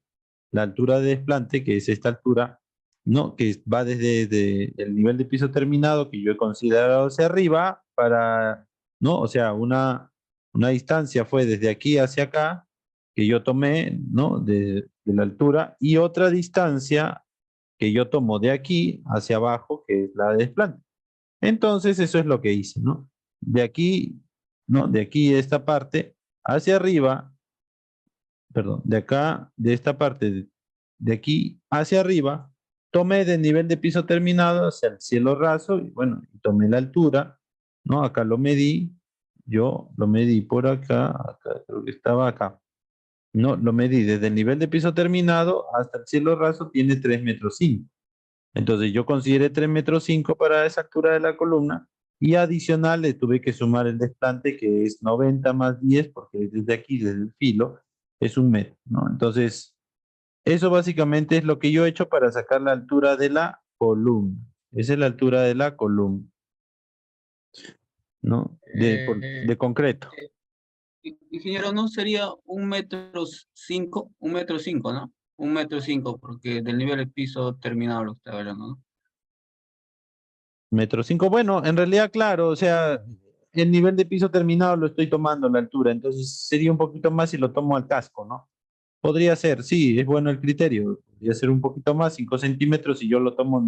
La altura de desplante, que es esta altura, ¿no? Que va desde el nivel de piso terminado, que yo he considerado hacia arriba, para, ¿no? O sea, una distancia fue desde aquí hacia acá, que yo tomé, ¿no? De la altura, y otra distancia que yo tomo de aquí hacia abajo, que es la de desplante. Entonces, eso es lo que hice, ¿no? De aquí, ¿no? De aquí, de esta parte, hacia arriba, perdón, de acá, de esta parte, de aquí hacia arriba, tomé del nivel de piso terminado hacia el cielo raso, y bueno, y tomé la altura, ¿no? Acá lo medí, yo lo medí por acá creo que estaba acá. No, lo medí desde el nivel de piso terminado hasta el cielo raso, tiene 3,5 metros. Entonces yo consideré 3,5 metros para esa altura de la columna y adicional le tuve que sumar el desplante que es 90 más 10 porque desde aquí, desde el filo, es 1 metro, ¿no? Entonces, eso básicamente es lo que yo he hecho para sacar la altura de la columna. Esa es la altura de la columna, ¿no? Eh, De concreto. Ingeniero, ¿no sería 1,5 m? 1,5 m, ¿no? 1,5 m, porque del nivel del piso terminado lo está hablando, ¿no? 1,5 metros. Bueno, en realidad, claro, o sea, el nivel de piso terminado lo estoy tomando la altura, entonces sería un poquito más si lo tomo al casco, ¿no? Podría ser, sí, es bueno el criterio. Podría ser un poquito más, 5 centímetros, y yo lo tomo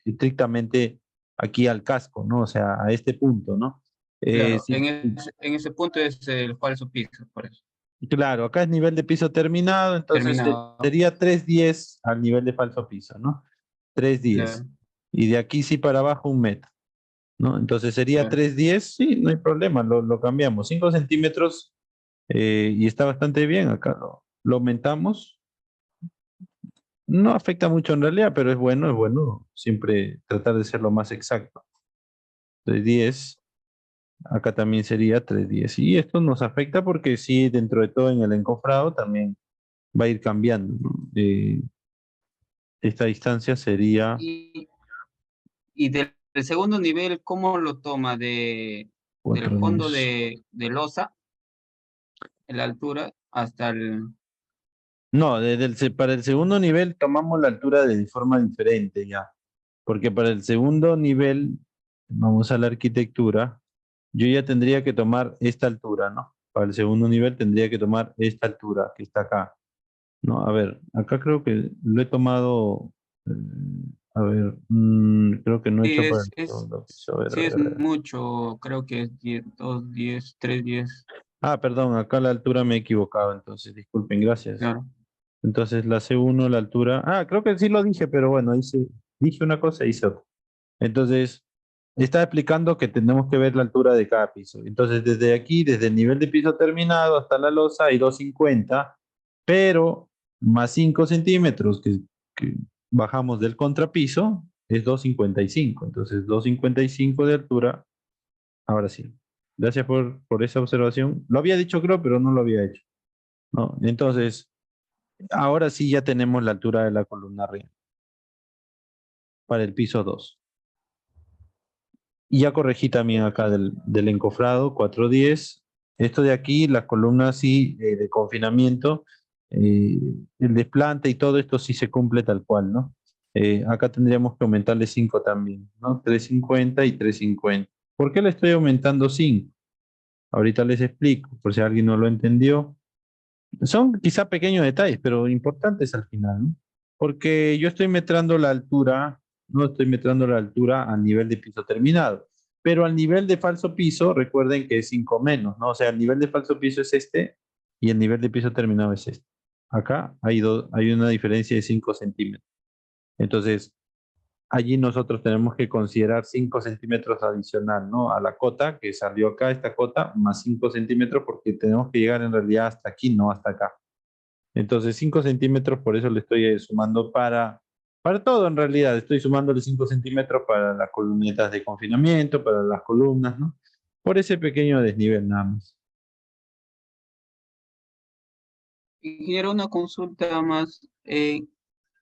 estrictamente aquí al casco, ¿no? O sea, a este punto, ¿no? Claro, Sí, en ese punto es el falso piso, por eso. claro, acá es nivel de piso terminado, entonces Terminado, sería 3,10 al nivel de falso piso, ¿no? 3,10. claro, Y de aquí sí para abajo 1 metro, ¿no? Entonces sería claro. 3,10, sí, no hay problema, lo cambiamos. 5 centímetros, y está bastante bien acá, lo aumentamos. No afecta mucho en realidad, pero es bueno siempre tratar de ser lo más exacto. 3,10, acá también sería 3,10. Y esto nos afecta porque sí, dentro de todo en el encofrado también va a ir cambiando, ¿no? Esta distancia sería Y, y del segundo nivel, ¿cómo lo toma? Del fondo 4,10. de losa, en la altura, hasta el... No, para el segundo nivel tomamos la altura de forma diferente ya, porque para el segundo nivel, vamos a la arquitectura, yo ya tendría que tomar esta altura, ¿no? Para el segundo nivel tendría que tomar esta altura que está acá, ¿no? A ver, acá creo que lo he tomado, eh, a ver, creo que no he Sí, hecho para el segundo piso, sí es a ver. mucho, creo que es 10, 2, 10, 3, 10, Ah, perdón, acá la altura me he equivocado, entonces disculpen, gracias. claro. Entonces la C1, la altura, creo que sí lo dije, pero bueno, dije una cosa y hice otra. Entonces, está explicando que tenemos que ver la altura de cada piso. Entonces, desde aquí, desde el nivel de piso terminado hasta la losa, hay 2,50, pero más 5 centímetros que bajamos del contrapiso es 2,55. Entonces, 2,55 de altura. Ahora sí. Gracias por esa observación. Lo había dicho, creo, pero no lo había hecho, ¿no? Entonces, ahora sí ya tenemos la altura de la columna real para el piso 2. Y ya corregí también acá del encofrado, 410. Esto de aquí, las columnas sí, de confinamiento, eh, el desplante y todo esto sí se cumple tal cual, ¿no? Acá tendríamos que aumentarle 5 también, ¿no? 350 y 350. ¿Por qué le estoy aumentando 5? Ahorita les explico, por si alguien no lo entendió. Son quizá pequeños detalles, pero importantes al final, ¿no? Porque yo estoy metrando la altura, no estoy metrando la altura a nivel de piso terminado, pero al nivel de falso piso, recuerden que es 5 menos, ¿no? O sea, el nivel de falso piso es este y el nivel de piso terminado es este. Acá hay una diferencia de 5 centímetros. Entonces, allí nosotros tenemos que considerar 5 centímetros adicional, ¿no? A la cota que salió acá, esta cota, más 5 centímetros, porque tenemos que llegar en realidad hasta aquí, no hasta acá. Entonces, 5 centímetros, por eso le estoy sumando para todo en realidad. Estoy sumándole 5 centímetros para las columnetas de confinamiento, para las columnas, ¿no? Por ese pequeño desnivel nada más. Ingeniero, una consulta más.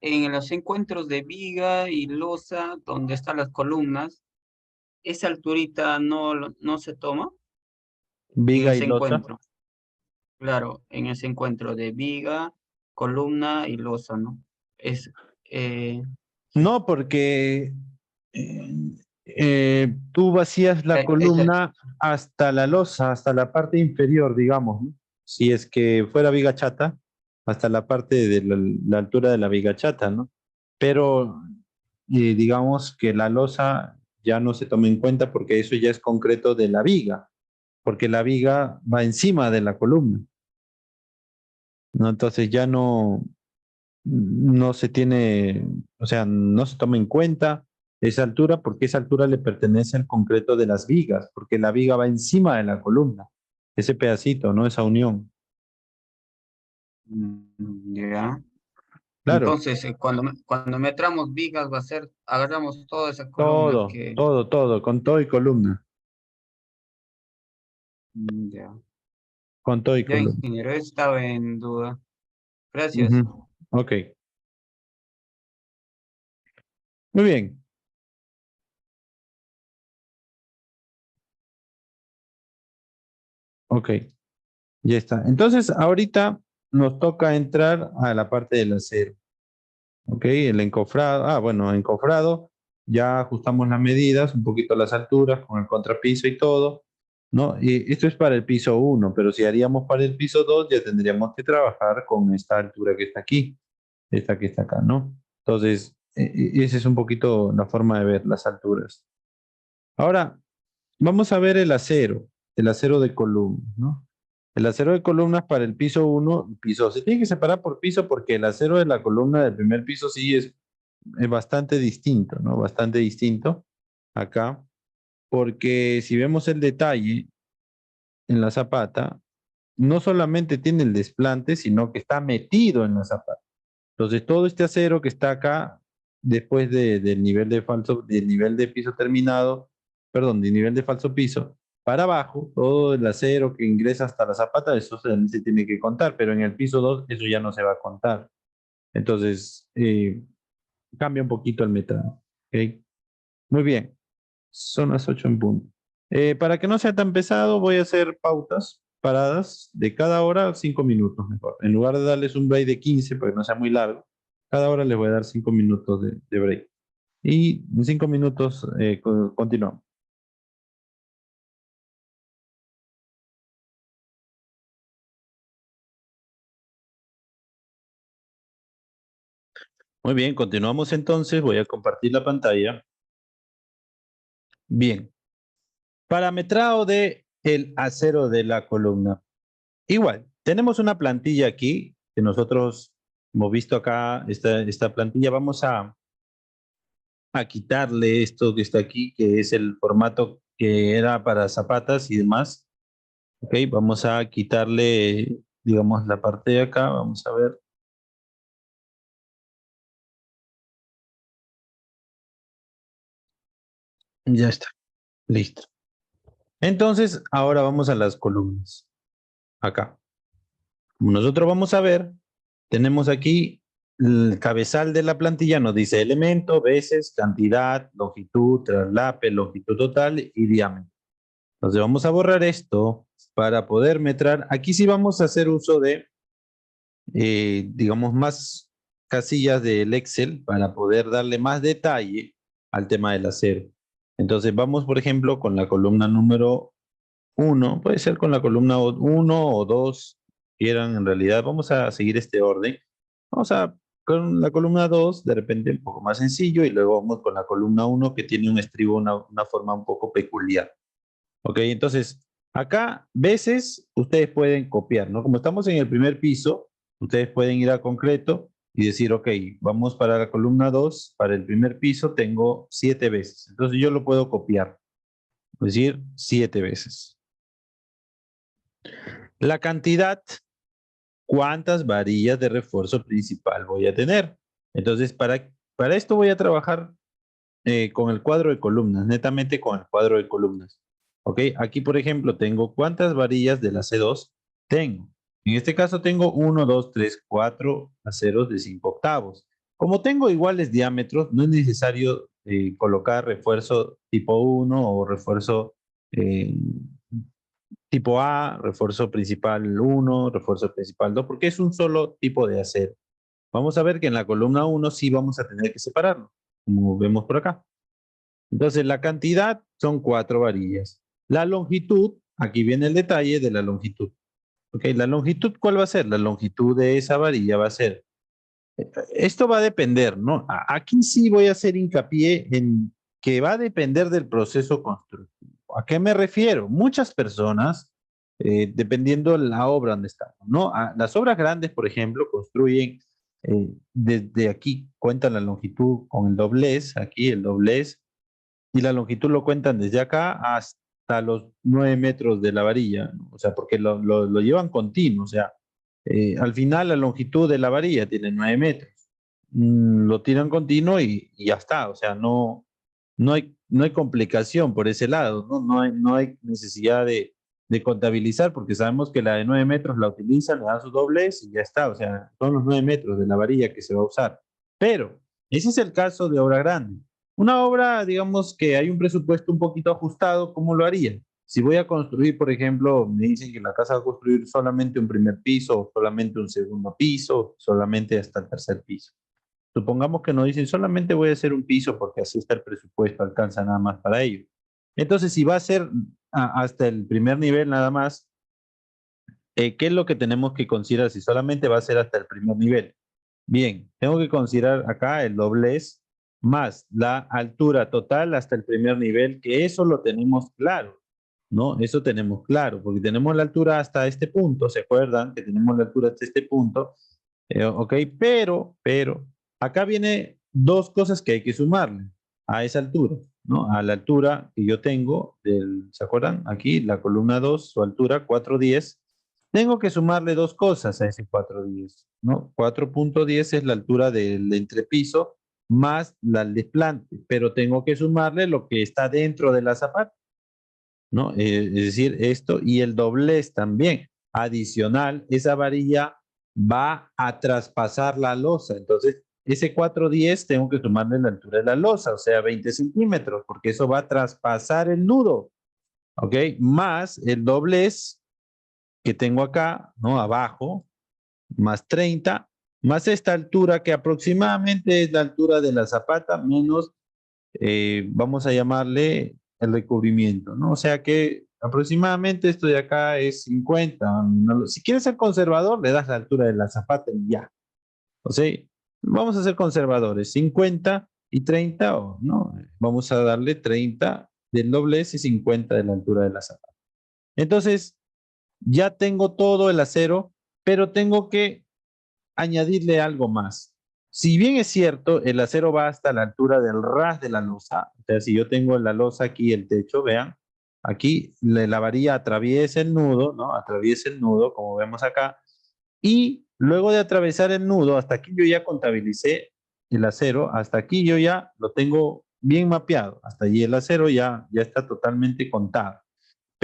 En los encuentros de viga y losa, donde están las columnas, ¿esa alturita no se toma en Viga y ese losa. encuentro? Claro, en ese encuentro de viga, columna y losa, ¿no? Es, eh, No, porque tú vacías la ese- columna hasta la losa, hasta la parte inferior, digamos, ¿no? Si es que fuera viga chata, hasta la parte de la altura de la viga chata, ¿no? Pero digamos que la losa ya no se toma en cuenta porque eso ya es concreto de la viga, porque la viga va encima de la columna, ¿no? Entonces ya no se tiene, o sea, no se toma en cuenta esa altura porque esa altura le pertenece al concreto de las vigas, porque la viga va encima de la columna, ese pedacito, ¿no? Esa unión. ya. Claro, Entonces, cuando metramos vigas, va a ser, agarramos todas esas columnas todo, que... todo, todo, con todo y columna, Ya. con todo y Ya, columna. ingeniero, estaba en duda. Gracias. Ujú. Ok, muy bien, ok, ya está. Entonces, ahorita nos toca entrar a la parte del acero. Ok, el encofrado, bueno, encofrado, ya ajustamos las medidas, un poquito las alturas con el contrapiso y todo, ¿no? Y esto es para el piso 1, pero si haríamos para el piso 2, ya tendríamos que trabajar con esta altura que está aquí, esta que está acá, ¿no? Entonces, esa es un poquito la forma de ver las alturas. Ahora, vamos a ver el acero de columna, ¿no? El acero de columnas para el piso 1, piso, se tiene que separar por piso porque el acero de la columna del primer piso sí es bastante distinto, ¿no? Bastante distinto acá, porque si vemos el detalle en la zapata, no solamente tiene el desplante, sino que está metido en la zapata. Entonces, todo este acero que está acá, después del nivel de falso, del nivel de piso terminado, perdón, del nivel de falso piso, para abajo, todo el acero que ingresa hasta la zapata, eso se tiene que contar, pero en el piso 2 eso ya no se va a contar. Entonces, cambia un poquito el metraje. ¿Ok? Muy bien, son las 8 en punto. Para que no sea tan pesado, voy a hacer pautas, paradas de cada hora 5 minutos mejor. En lugar de darles un break de 15 para que no sea muy largo, cada hora les voy a dar 5 minutos de break. Y en 5 minutos continuamos. Muy bien, continuamos entonces. Voy a compartir la pantalla. Bien, parametrado de el acero de la columna. Igual, tenemos una plantilla aquí que nosotros hemos visto acá, esta plantilla. Vamos a quitarle esto que está aquí, que es el formato que era para zapatas y demás. Ok, vamos a quitarle, digamos, la parte de acá. Vamos a ver. Ya está, listo. Entonces, ahora vamos a las columnas. Acá. Como nosotros vamos a ver, tenemos aquí el cabezal de la plantilla nos dice elemento, veces, cantidad, longitud, traslape, longitud total y diámetro. Entonces vamos a borrar esto para poder metrar. Aquí sí vamos a hacer uso de, digamos, más casillas del Excel para poder darle más detalle al tema del acero. Entonces vamos, por ejemplo, con la columna número 1, puede ser con la columna 1 o 2, quieran en realidad. Vamos a seguir este orden. Vamos a con la columna 2, de repente un poco más sencillo, y luego vamos con la columna 1 que tiene un estribo, una forma un poco peculiar. Ok, entonces acá veces ustedes pueden copiar, ¿no? Como estamos en el primer piso, ustedes pueden ir a concreto y decir, ok, vamos para la columna 2, para el primer piso tengo 7 veces. Entonces yo lo puedo copiar, es decir, 7 veces. La cantidad, ¿cuántas varillas de refuerzo principal voy a tener? Entonces, para esto voy a trabajar con el cuadro de columnas, netamente con el cuadro de columnas. Ok, aquí por ejemplo tengo cuántas varillas de la C2 tengo. En este caso tengo 1, 2, 3, 4 aceros de 5 octavos. Como tengo iguales diámetros, no es necesario colocar refuerzo tipo 1 o refuerzo eh, tipo A, refuerzo principal 1, refuerzo principal 2, porque es un solo tipo de acero. Vamos a ver que en la columna 1 sí vamos a tener que separarlo, como vemos por acá. Entonces, la cantidad son 4 varillas. La longitud, aquí viene el detalle de la longitud. Ok, la longitud, ¿cuál va a ser? La longitud de esa varilla va a ser. Esto va a depender, ¿no? Aquí sí voy a hacer hincapié en que va a depender del proceso constructivo. ¿A qué me refiero? Muchas personas, dependiendo de la obra donde estamos, ¿no? Las obras grandes, por ejemplo, construyen desde aquí, cuentan la longitud con el doblez, aquí el doblez, y la longitud lo cuentan desde acá hasta los 9 metros de la varilla, ¿no? O sea, porque lo llevan continuo, o sea, al final la longitud de la varilla tiene 9 metros. Lo tiran continuo y ya está, o sea, no hay complicación por ese lado, ¿no? No hay necesidad de contabilizar porque sabemos que la de 9 metros la utilizan, le dan su doblez y ya está, o sea, son los 9 metros de la varilla que se va a usar. Pero ese es el caso de obra grande. Una obra, digamos que hay un presupuesto un poquito ajustado, ¿cómo lo haría? Si voy a construir, por ejemplo, me dicen que la casa va a construir solamente un primer piso, o solamente un segundo piso, solamente hasta el tercer piso. Supongamos que nos dicen solamente voy a hacer un piso porque así está el presupuesto, alcanza nada más para ello. Entonces, si va a ser hasta el primer nivel nada más, ¿qué es lo que tenemos que considerar si solamente va a ser hasta el primer nivel? Bien, tengo que considerar acá el doblez más la altura total hasta el primer nivel, que eso lo tenemos claro, ¿no? Eso tenemos claro, porque tenemos la altura hasta este punto, ¿se acuerdan? Que tenemos la altura hasta este punto, ok, pero, acá viene dos cosas que hay que sumarle a esa altura, ¿no? A la altura que yo tengo, ¿se acuerdan? Aquí, la columna 2, su altura, 410. Tengo que sumarle dos cosas a ese 410, ¿no? 4.10 es la altura del entrepiso más el desplante, pero tengo que sumarle lo que está dentro de la zapata, ¿no? Es decir, esto y el doblez también. Adicional, esa varilla va a traspasar la losa, entonces ese 410 tengo que sumarle la altura de la losa, o sea, 20 centímetros, porque eso va a traspasar el nudo, ¿ok? Más el doblez que tengo acá, ¿no? Abajo, más 30, más esta altura que aproximadamente es la altura de la zapata, menos, vamos a llamarle el recubrimiento, ¿no? O sea que aproximadamente esto de acá es 50. Si quieres ser conservador, le das la altura de la zapata y ya. O sea, vamos a ser conservadores, 50 y 30, o no, vamos a darle 30 del doblez y 50 de la altura de la zapata. Entonces, ya tengo todo el acero, pero tengo que añadirle algo más. Si bien es cierto, el acero va hasta la altura del ras de la losa, o sea, si yo tengo la losa aquí, el techo, vean, aquí la varilla atraviesa el nudo, ¿no? Atraviesa el nudo, como vemos acá, y luego de atravesar el nudo, hasta aquí yo ya contabilicé el acero, hasta aquí yo ya lo tengo bien mapeado, hasta allí el acero ya está totalmente contado.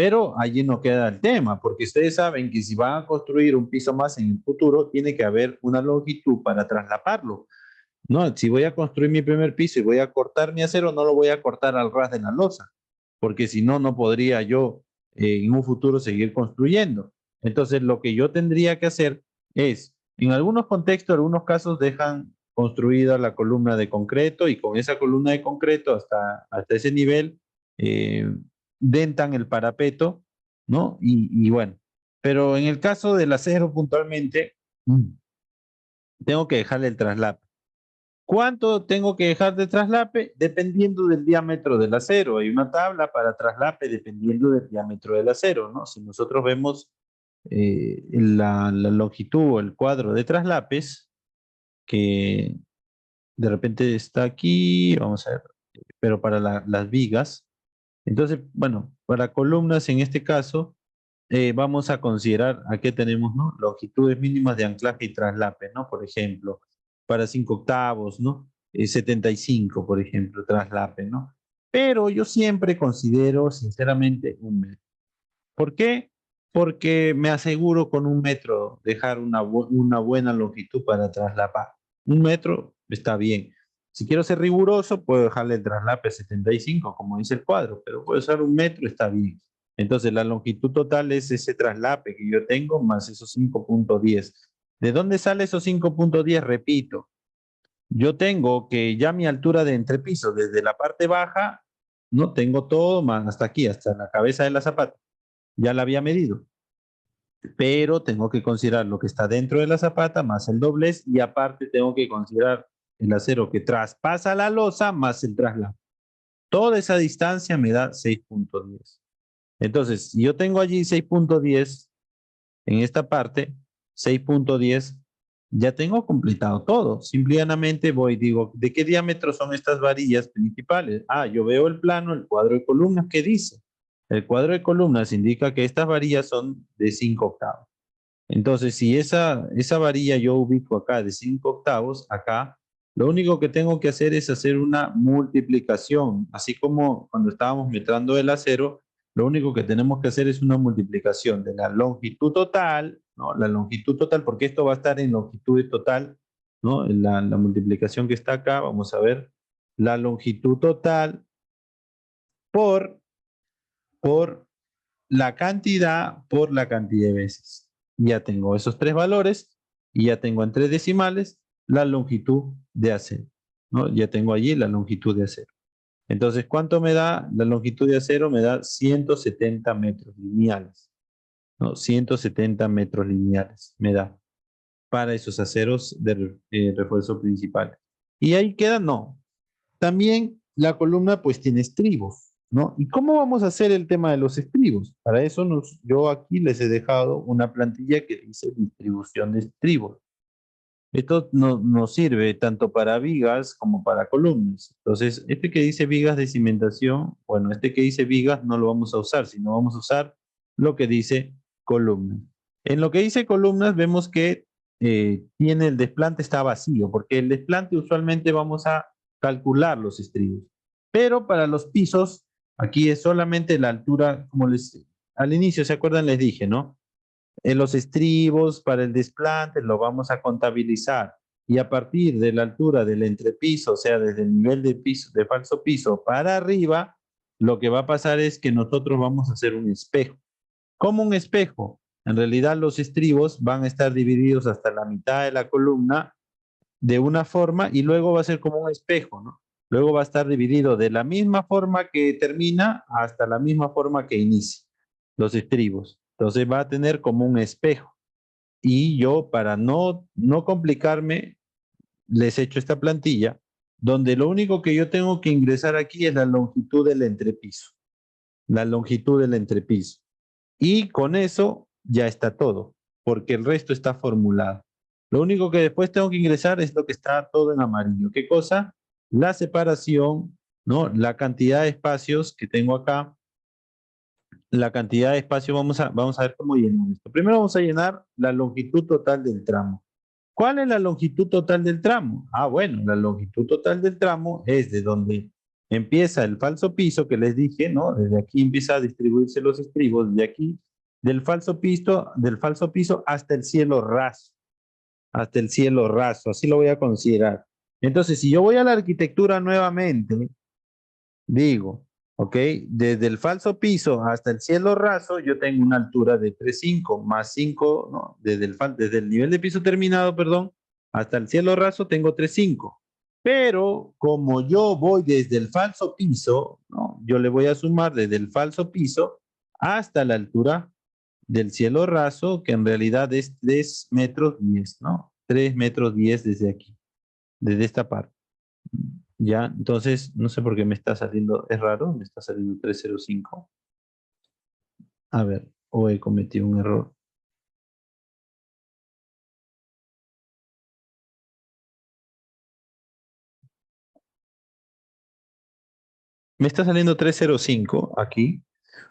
Pero allí no queda el tema, porque ustedes saben que si van a construir un piso más en el futuro, tiene que haber una longitud para traslaparlo. No, si voy a construir mi primer piso y voy a cortar mi acero, no lo voy a cortar al ras de la losa, porque si no, no podría yo en un futuro seguir construyendo. Entonces, lo que yo tendría que hacer es, en algunos contextos, algunos casos dejan construida la columna de concreto y con esa columna de concreto hasta ese nivel eh, dentan el parapeto, ¿no? Y bueno, pero en el caso del acero puntualmente, tengo que dejarle el traslape. ¿Cuánto tengo que dejar de traslape? Dependiendo del diámetro del acero. Hay una tabla para traslape dependiendo del diámetro del acero, ¿no? Si nosotros vemos la longitud o el cuadro de traslapes, que de repente está aquí, vamos a ver, pero para las vigas. Entonces, bueno, para columnas en este caso, vamos a considerar aquí tenemos, ¿no? Longitudes mínimas de anclaje y traslape, ¿no? Por ejemplo, para 5 octavos, ¿no? 75, por ejemplo, traslape, ¿no? Pero yo siempre considero, sinceramente, 1 metro. ¿Por qué? Porque me aseguro con 1 metro dejar una buena longitud para traslapar. 1 metro está bien. Si quiero ser riguroso, puedo dejarle el traslape 75, como dice el cuadro, pero puedo usar 1 metro, está bien. Entonces, la longitud total es ese traslape que yo tengo más esos 5.10. ¿De dónde sale esos 5.10? Repito, yo tengo que ya mi altura de entrepiso, desde la parte baja, no tengo todo más hasta aquí, hasta la cabeza de la zapata. Ya la había medido, pero tengo que considerar lo que está dentro de la zapata más el doblez y aparte tengo que considerar el acero que traspasa la losa más el traslado. Toda esa distancia me da 6.10. Entonces, si yo tengo allí 6.10 en esta parte, 6.10, ya tengo completado todo. Simplemente voy, digo, ¿de qué diámetro son estas varillas principales? Ah, yo veo el plano, el cuadro de columnas, ¿qué dice? El cuadro de columnas indica que estas varillas son de 5 octavos. Entonces, si esa varilla yo ubico acá de 5 octavos, acá, lo único que tengo que hacer es hacer una multiplicación. Así como cuando estábamos metrando el acero, lo único que tenemos que hacer es una multiplicación de la longitud total, ¿no? La longitud total, porque esto va a estar en longitud total, ¿no? La multiplicación que está acá, vamos a ver, la longitud total por, por por la cantidad de veces. Ya tengo esos 3 valores y ya tengo en 3 decimales la longitud de acero, ¿no? Ya tengo allí la longitud de acero. Entonces, ¿cuánto me da? La longitud de acero me da 170 metros lineales, ¿no? 170 metros lineales me da para esos aceros de refuerzo principal. ¿Y ahí queda? No. También la columna pues tiene estribos, ¿no? ¿Y cómo vamos a hacer el tema de los estribos? Para eso yo aquí les he dejado una plantilla que dice distribución de estribos. Esto nos sirve tanto para vigas como para columnas. Entonces, este que dice vigas de cimentación, bueno, este que dice vigas no lo vamos a usar, sino vamos a usar lo que dice columnas. En lo que dice columnas vemos que tiene el desplante está vacío, porque el desplante usualmente vamos a calcular los estribos. Pero para los pisos, aquí es solamente la altura, como al inicio, ¿se acuerdan? Les dije, ¿no? Los estribos para el desplante lo vamos a contabilizar y a partir de la altura del entrepiso, o sea, desde el nivel de piso, de falso piso para arriba, lo que va a pasar es que nosotros vamos a hacer un espejo. ¿Cómo un espejo? En realidad los estribos van a estar divididos hasta la mitad de la columna de una forma y luego va a ser como un espejo, ¿no? Luego va a estar dividido de la misma forma que termina hasta la misma forma que inicia los estribos. Entonces va a tener como un espejo. Y yo, para no complicarme, les he hecho esta plantilla, donde lo único que yo tengo que ingresar aquí es la longitud del entrepiso. La longitud del entrepiso. Y con eso ya está todo, porque el resto está formulado. Lo único que después tengo que ingresar es lo que está todo en amarillo. ¿Qué cosa? La separación, ¿no? La cantidad de espacios que tengo acá. La cantidad de espacio, vamos a ver cómo llenamos esto. Primero vamos a llenar la longitud total del tramo. ¿Cuál es la longitud total del tramo? Ah, bueno, la longitud total del tramo es de donde empieza el falso piso que les dije, ¿no? Desde aquí empieza a distribuirse los estribos, de aquí, del falso piso hasta el cielo raso. Hasta el cielo raso, así lo voy a considerar. Entonces, si yo voy a la arquitectura nuevamente, digo, ok, desde el falso piso hasta el cielo raso, yo tengo una altura de 3,5 más 5, ¿no? Desde el nivel de piso terminado, perdón, hasta el cielo raso tengo 3,5. Pero como yo voy desde el falso piso, ¿no? Yo le voy a sumar desde el falso piso hasta la altura del cielo raso, que en realidad es 3 metros 10, ¿no? 3 metros 10 desde aquí, desde esta parte. Ya, entonces, no sé por qué me está saliendo, es raro, me está saliendo 305. A ver, o he cometido un error. Me está saliendo 305 aquí,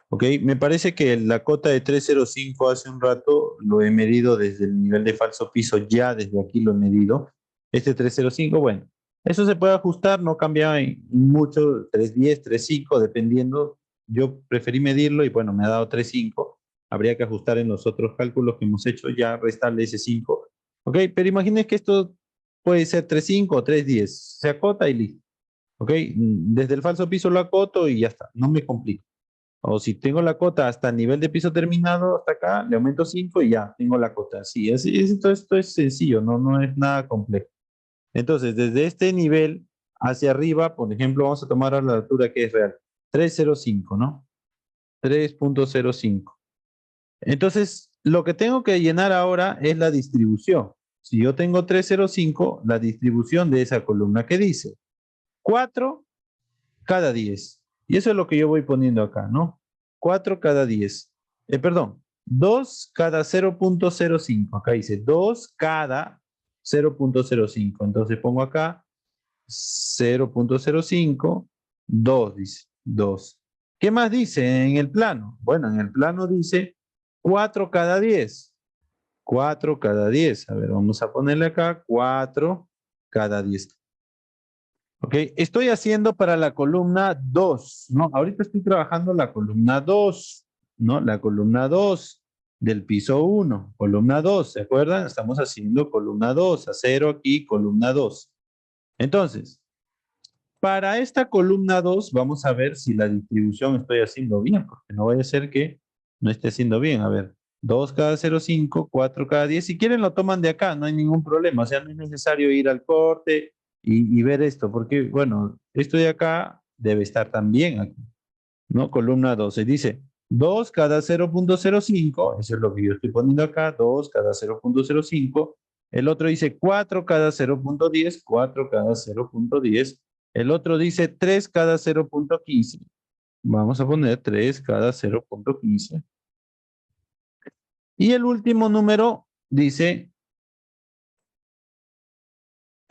¿ok? Me parece que la cota de 305 hace un rato lo he medido desde el nivel de falso piso, ya desde aquí lo he medido. Este 305, bueno, eso se puede ajustar, no cambia mucho, 310, 305, dependiendo. Yo preferí medirlo y bueno, me ha dado 3,5. Habría que ajustar en los otros cálculos que hemos hecho, ya restarle ese 5. ¿Ok? Pero imaginen que esto puede ser 3,5 o 3,10. Se acota y listo. ¿Ok? Desde el falso piso lo acoto y ya está. No me complico. O si tengo la cota hasta el nivel de piso terminado, hasta acá, le aumento 5 y ya, tengo la cota. Sí, esto es sencillo, no es nada complejo. Entonces, desde este nivel hacia arriba, por ejemplo, vamos a tomar a la altura que es real. 305, ¿no? 3,05. Entonces, lo que tengo que llenar ahora es la distribución. Si yo tengo 305, la distribución de esa columna que dice 4 cada 10. Y eso es lo que yo voy poniendo acá, ¿no? 4 cada 10. Perdón, 2 cada 0,05. Acá dice 2 cada 0,05. Entonces pongo acá 0,05, 2 dice, 2. ¿Qué más dice en el plano? Bueno, en el plano dice 4 cada 10. 4 cada 10. A ver, vamos a ponerle acá 4 cada 10. Ok, estoy haciendo para la columna 2, ¿no? Ahorita estoy trabajando la columna 2, ¿no? La columna 2 del piso 1, columna 2, ¿se acuerdan? Estamos haciendo columna 2, a 0 aquí, columna 2. Entonces, para esta columna 2 vamos a ver si la distribución estoy haciendo bien, porque no vaya a ser que no esté haciendo bien. A ver, 2 cada 0,5, 4 cada 10. Si quieren lo toman de acá, no hay ningún problema. O sea, no es necesario ir al corte y ver esto, porque, bueno, esto de acá debe estar también aquí, ¿no? Columna 12. Dice 2 cada 0,05, eso es lo que yo estoy poniendo acá, 2 cada 0,05. El otro dice 4 cada 0,10, 4 cada 0,10. El otro dice 3 cada 0,15. Vamos a poner 3 cada 0,15. Y el último número dice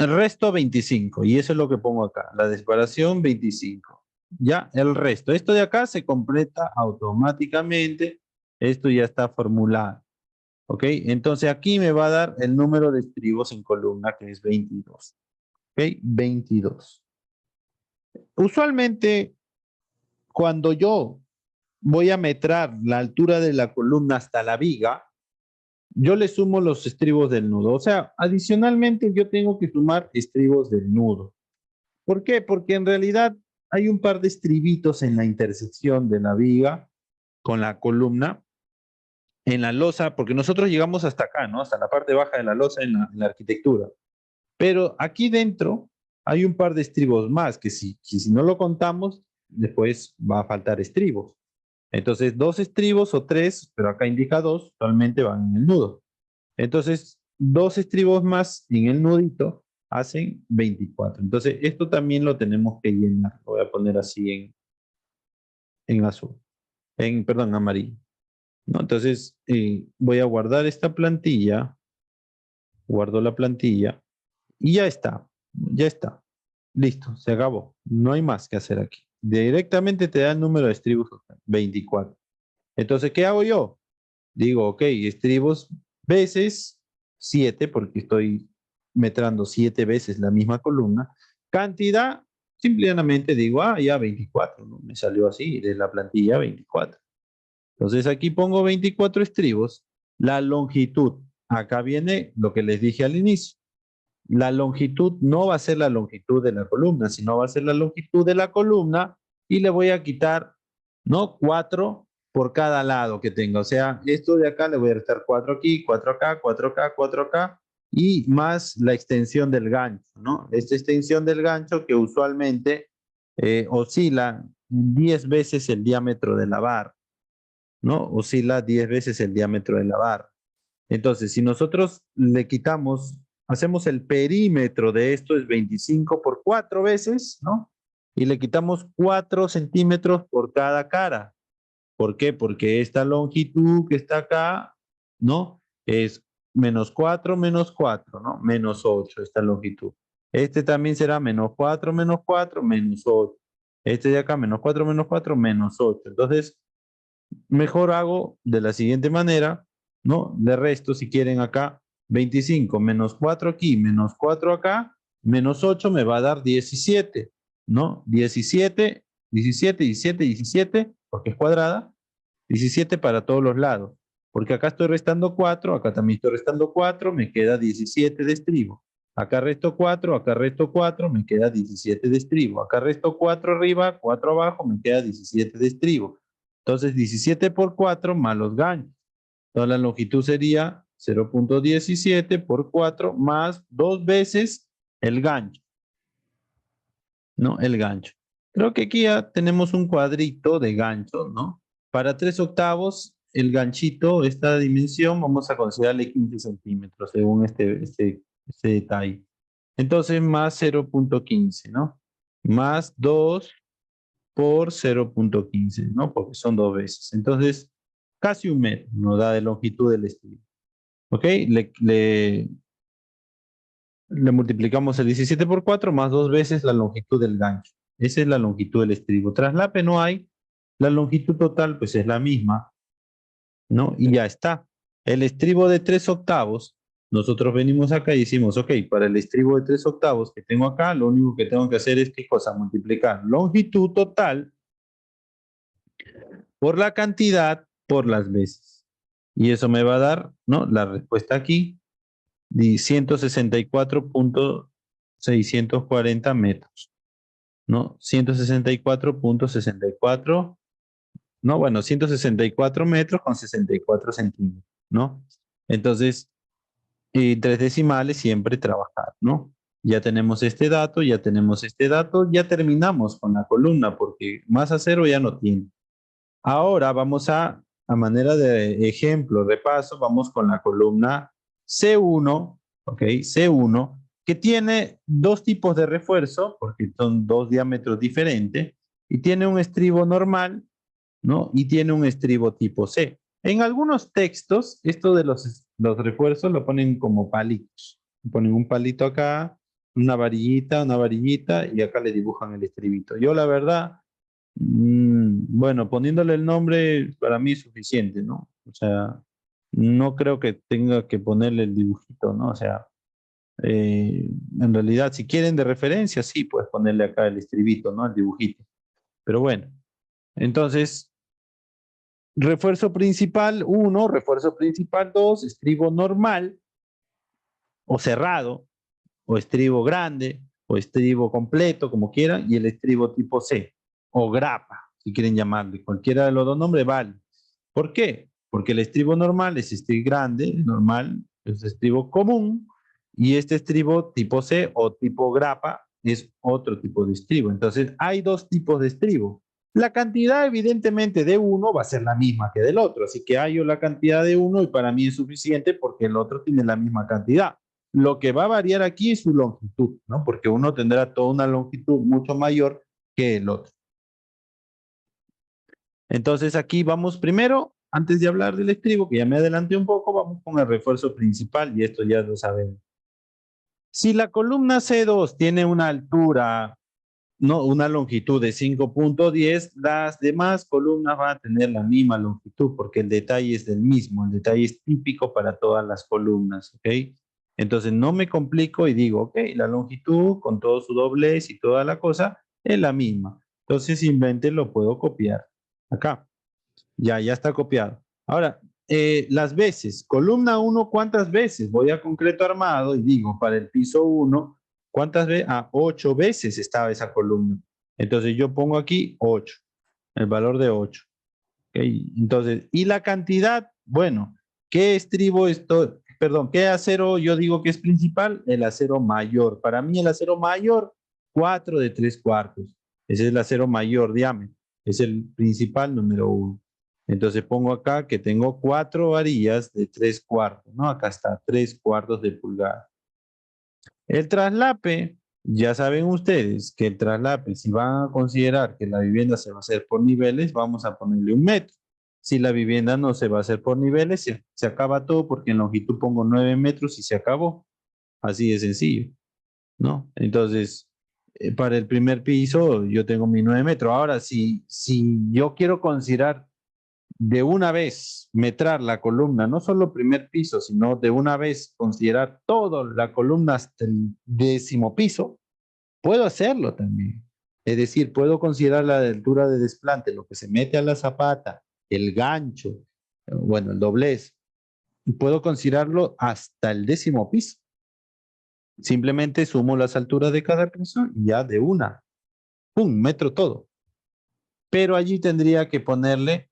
el resto 25. Y eso es lo que pongo acá. La separación 25. Ya, el resto. Esto de acá se completa automáticamente. Esto ya está formulado. ¿Ok? Entonces aquí me va a dar el número de estribos en columna, que es 22. ¿Ok? 22. Usualmente, cuando yo voy a metrar la altura de la columna hasta la viga, yo le sumo los estribos del nudo. O sea, adicionalmente yo tengo que sumar estribos del nudo. ¿Por qué? Porque en realidad hay un par de estribitos en la intersección de la viga con la columna en la losa, porque nosotros llegamos hasta acá, ¿no? Hasta la parte baja de la losa en la arquitectura. Pero aquí dentro hay un par de estribos más que si no lo contamos, después va a faltar estribos. Entonces, 2 estribos o 3, pero acá indica 2, actualmente van en el nudo. Entonces, 2 estribos más en el nudito hacen 24. Entonces, esto también lo tenemos que llenar. Lo voy a poner así en azul, perdón, amarillo, ¿no? Entonces, voy a guardar esta plantilla, guardo la plantilla y ya está, ya está. Listo, se acabó. No hay más que hacer aquí. Directamente te da el número de estribos, 24. Entonces, ¿qué hago yo? Digo, ok, estribos veces 7, porque estoy metrando 7 veces la misma columna. Cantidad simplemente digo, ya 24, ¿no? Me salió así, de la plantilla 24. Entonces aquí pongo 24 estribos. La longitud, acá viene lo que les dije al inicio. La longitud no va a ser la longitud de la columna, sino va a ser la longitud de la columna y le voy a quitar, ¿no? 4 por cada lado que tenga. O sea, esto de acá le voy a restar 4 aquí, 4 acá, 4 acá, 4 acá y más la extensión del gancho, ¿no? Esta extensión del gancho que usualmente oscila 10 veces el diámetro de la barra, ¿no? Oscila 10 veces el diámetro de la barra. Entonces, si nosotros le quitamos, hacemos el perímetro de esto, es 25 por 4 veces, ¿no? Y le quitamos 4 centímetros por cada cara. ¿Por qué? Porque esta longitud que está acá, ¿no? Es -4, -4, ¿no? -8 esta longitud. Este también será -4, -4, -8. Este de acá, -4, -4, -8. Entonces, mejor hago de la siguiente manera, ¿no? De resto, si quieren acá, 25 menos 4 aquí, menos 4 acá, menos 8 me va a dar 17, ¿no? 17, 17, 17, 17, porque es cuadrada, 17 para todos los lados. Porque acá estoy restando 4, acá también estoy restando 4, me queda 17 de estribo. Acá resto 4, acá resto 4, me queda 17 de estribo. Acá resto 4 arriba, 4 abajo, me queda 17 de estribo. Entonces 17 por 4 más los ganchos. Entonces la longitud sería 0.17 por 4 más 2 veces el gancho. ¿No? El gancho. Creo que aquí ya tenemos un cuadrito de gancho, ¿no? Para 3/8, el ganchito, esta dimensión, vamos a considerarle 15 centímetros según este detalle. Entonces, más 0.15, ¿no? Más 2 por 0.15, ¿no? Porque son 2 veces. Entonces, casi 1 metro nos da de longitud del estribo. ¿Ok? Le multiplicamos el 17 por 4 más 2 veces la longitud del gancho. Esa es la longitud del estribo. Traslape no hay. La longitud total pues es la misma, ¿no? Y ya está. El estribo de 3/8, nosotros venimos acá y decimos, ok, para el estribo de 3/8 que tengo acá, lo único que tengo que hacer es, ¿qué cosa? Multiplicar longitud total por la cantidad por las veces. Y eso me va a dar, ¿no? La respuesta aquí, 164.640 metros, ¿no? 164.64, no, bueno, 164 metros con 64 centímetros, ¿no? Entonces, y 3 decimales siempre trabajar, ¿no? Ya tenemos este dato, ya tenemos este dato, ya terminamos con la columna porque más a cero ya no tiene. Ahora vamos a manera de ejemplo, repaso, vamos con la columna C1, ¿ok? C1, que tiene dos tipos de refuerzo, porque son dos diámetros diferentes, y tiene un estribo normal, ¿no? Y tiene un estribo tipo C. En algunos textos, esto de los refuerzos lo ponen como palitos. Ponen un palito acá, una varillita, y acá le dibujan el estribito. Yo, la verdad, bueno, poniéndole el nombre para mí es suficiente, ¿no? O sea, no creo que tenga que ponerle el dibujito, ¿no? O sea, en realidad, si quieren de referencia, sí, puedes ponerle acá el estribito, ¿no? El dibujito. Pero bueno, entonces, refuerzo principal 1, refuerzo principal 2, estribo normal o cerrado, o estribo grande, o estribo completo, como quieran, y el estribo tipo C, o grapa, si quieren llamarle. Cualquiera de los dos nombres vale. ¿Por qué? Porque el estribo normal es este grande, normal, es estribo común, y este estribo tipo C o tipo grapa es otro tipo de estribo. Entonces, hay dos tipos de estribo. La cantidad, evidentemente, de uno va a ser la misma que del otro. Así que hallo la cantidad de uno y para mí es suficiente porque el otro tiene la misma cantidad. Lo que va a variar aquí es su longitud, ¿no? Porque uno tendrá toda una longitud mucho mayor que el otro. Entonces aquí vamos primero, antes de hablar del estribo, que ya me adelanté un poco, vamos con el refuerzo principal y esto ya lo sabemos. Si la columna C2 tiene una altura, no, una longitud de 5.10, las demás columnas van a tener la misma longitud porque el detalle es del mismo, el detalle es típico para todas las columnas, ¿ok? Entonces no me complico y digo, ok, la longitud con todo su doblez y toda la cosa es la misma. Entonces simplemente lo puedo copiar acá. Ya está copiado. Ahora, las veces, columna 1, ¿cuántas veces? Voy a concreto armado y digo, para el piso 1, ¿cuántas veces? 8 veces estaba esa columna. Entonces yo pongo aquí 8, el valor de 8. ¿Okay? Entonces, ¿y la cantidad? Bueno, ¿qué estribo esto? Perdón, ¿qué acero yo digo que es principal? El acero mayor. Para mí el acero mayor, 4 de 3/4. Ese es el acero mayor diámetro. Es el principal número 1. Entonces pongo acá que tengo 4 varillas de 3/4, ¿no? Acá está, 3/4 de pulgada. El traslape, ya saben ustedes que el traslape, si van a considerar que la vivienda se va a hacer por niveles, vamos a ponerle 1 metro. Si la vivienda no se va a hacer por niveles, se acaba todo porque en longitud pongo 9 metros y se acabó. Así de sencillo, ¿no? Entonces, para el primer piso yo tengo mi 9 metros. Ahora, si yo quiero considerar de una vez metrar la columna, no solo primer piso, sino de una vez considerar toda la columna hasta el 10º piso, puedo hacerlo también. Es decir, puedo considerar la altura de desplante, lo que se mete a la zapata, el gancho, bueno, el doblez, y puedo considerarlo hasta el 10º piso. Simplemente sumo las alturas de cada piso y ya de una, ¡pum!, metro todo. Pero allí tendría que ponerle,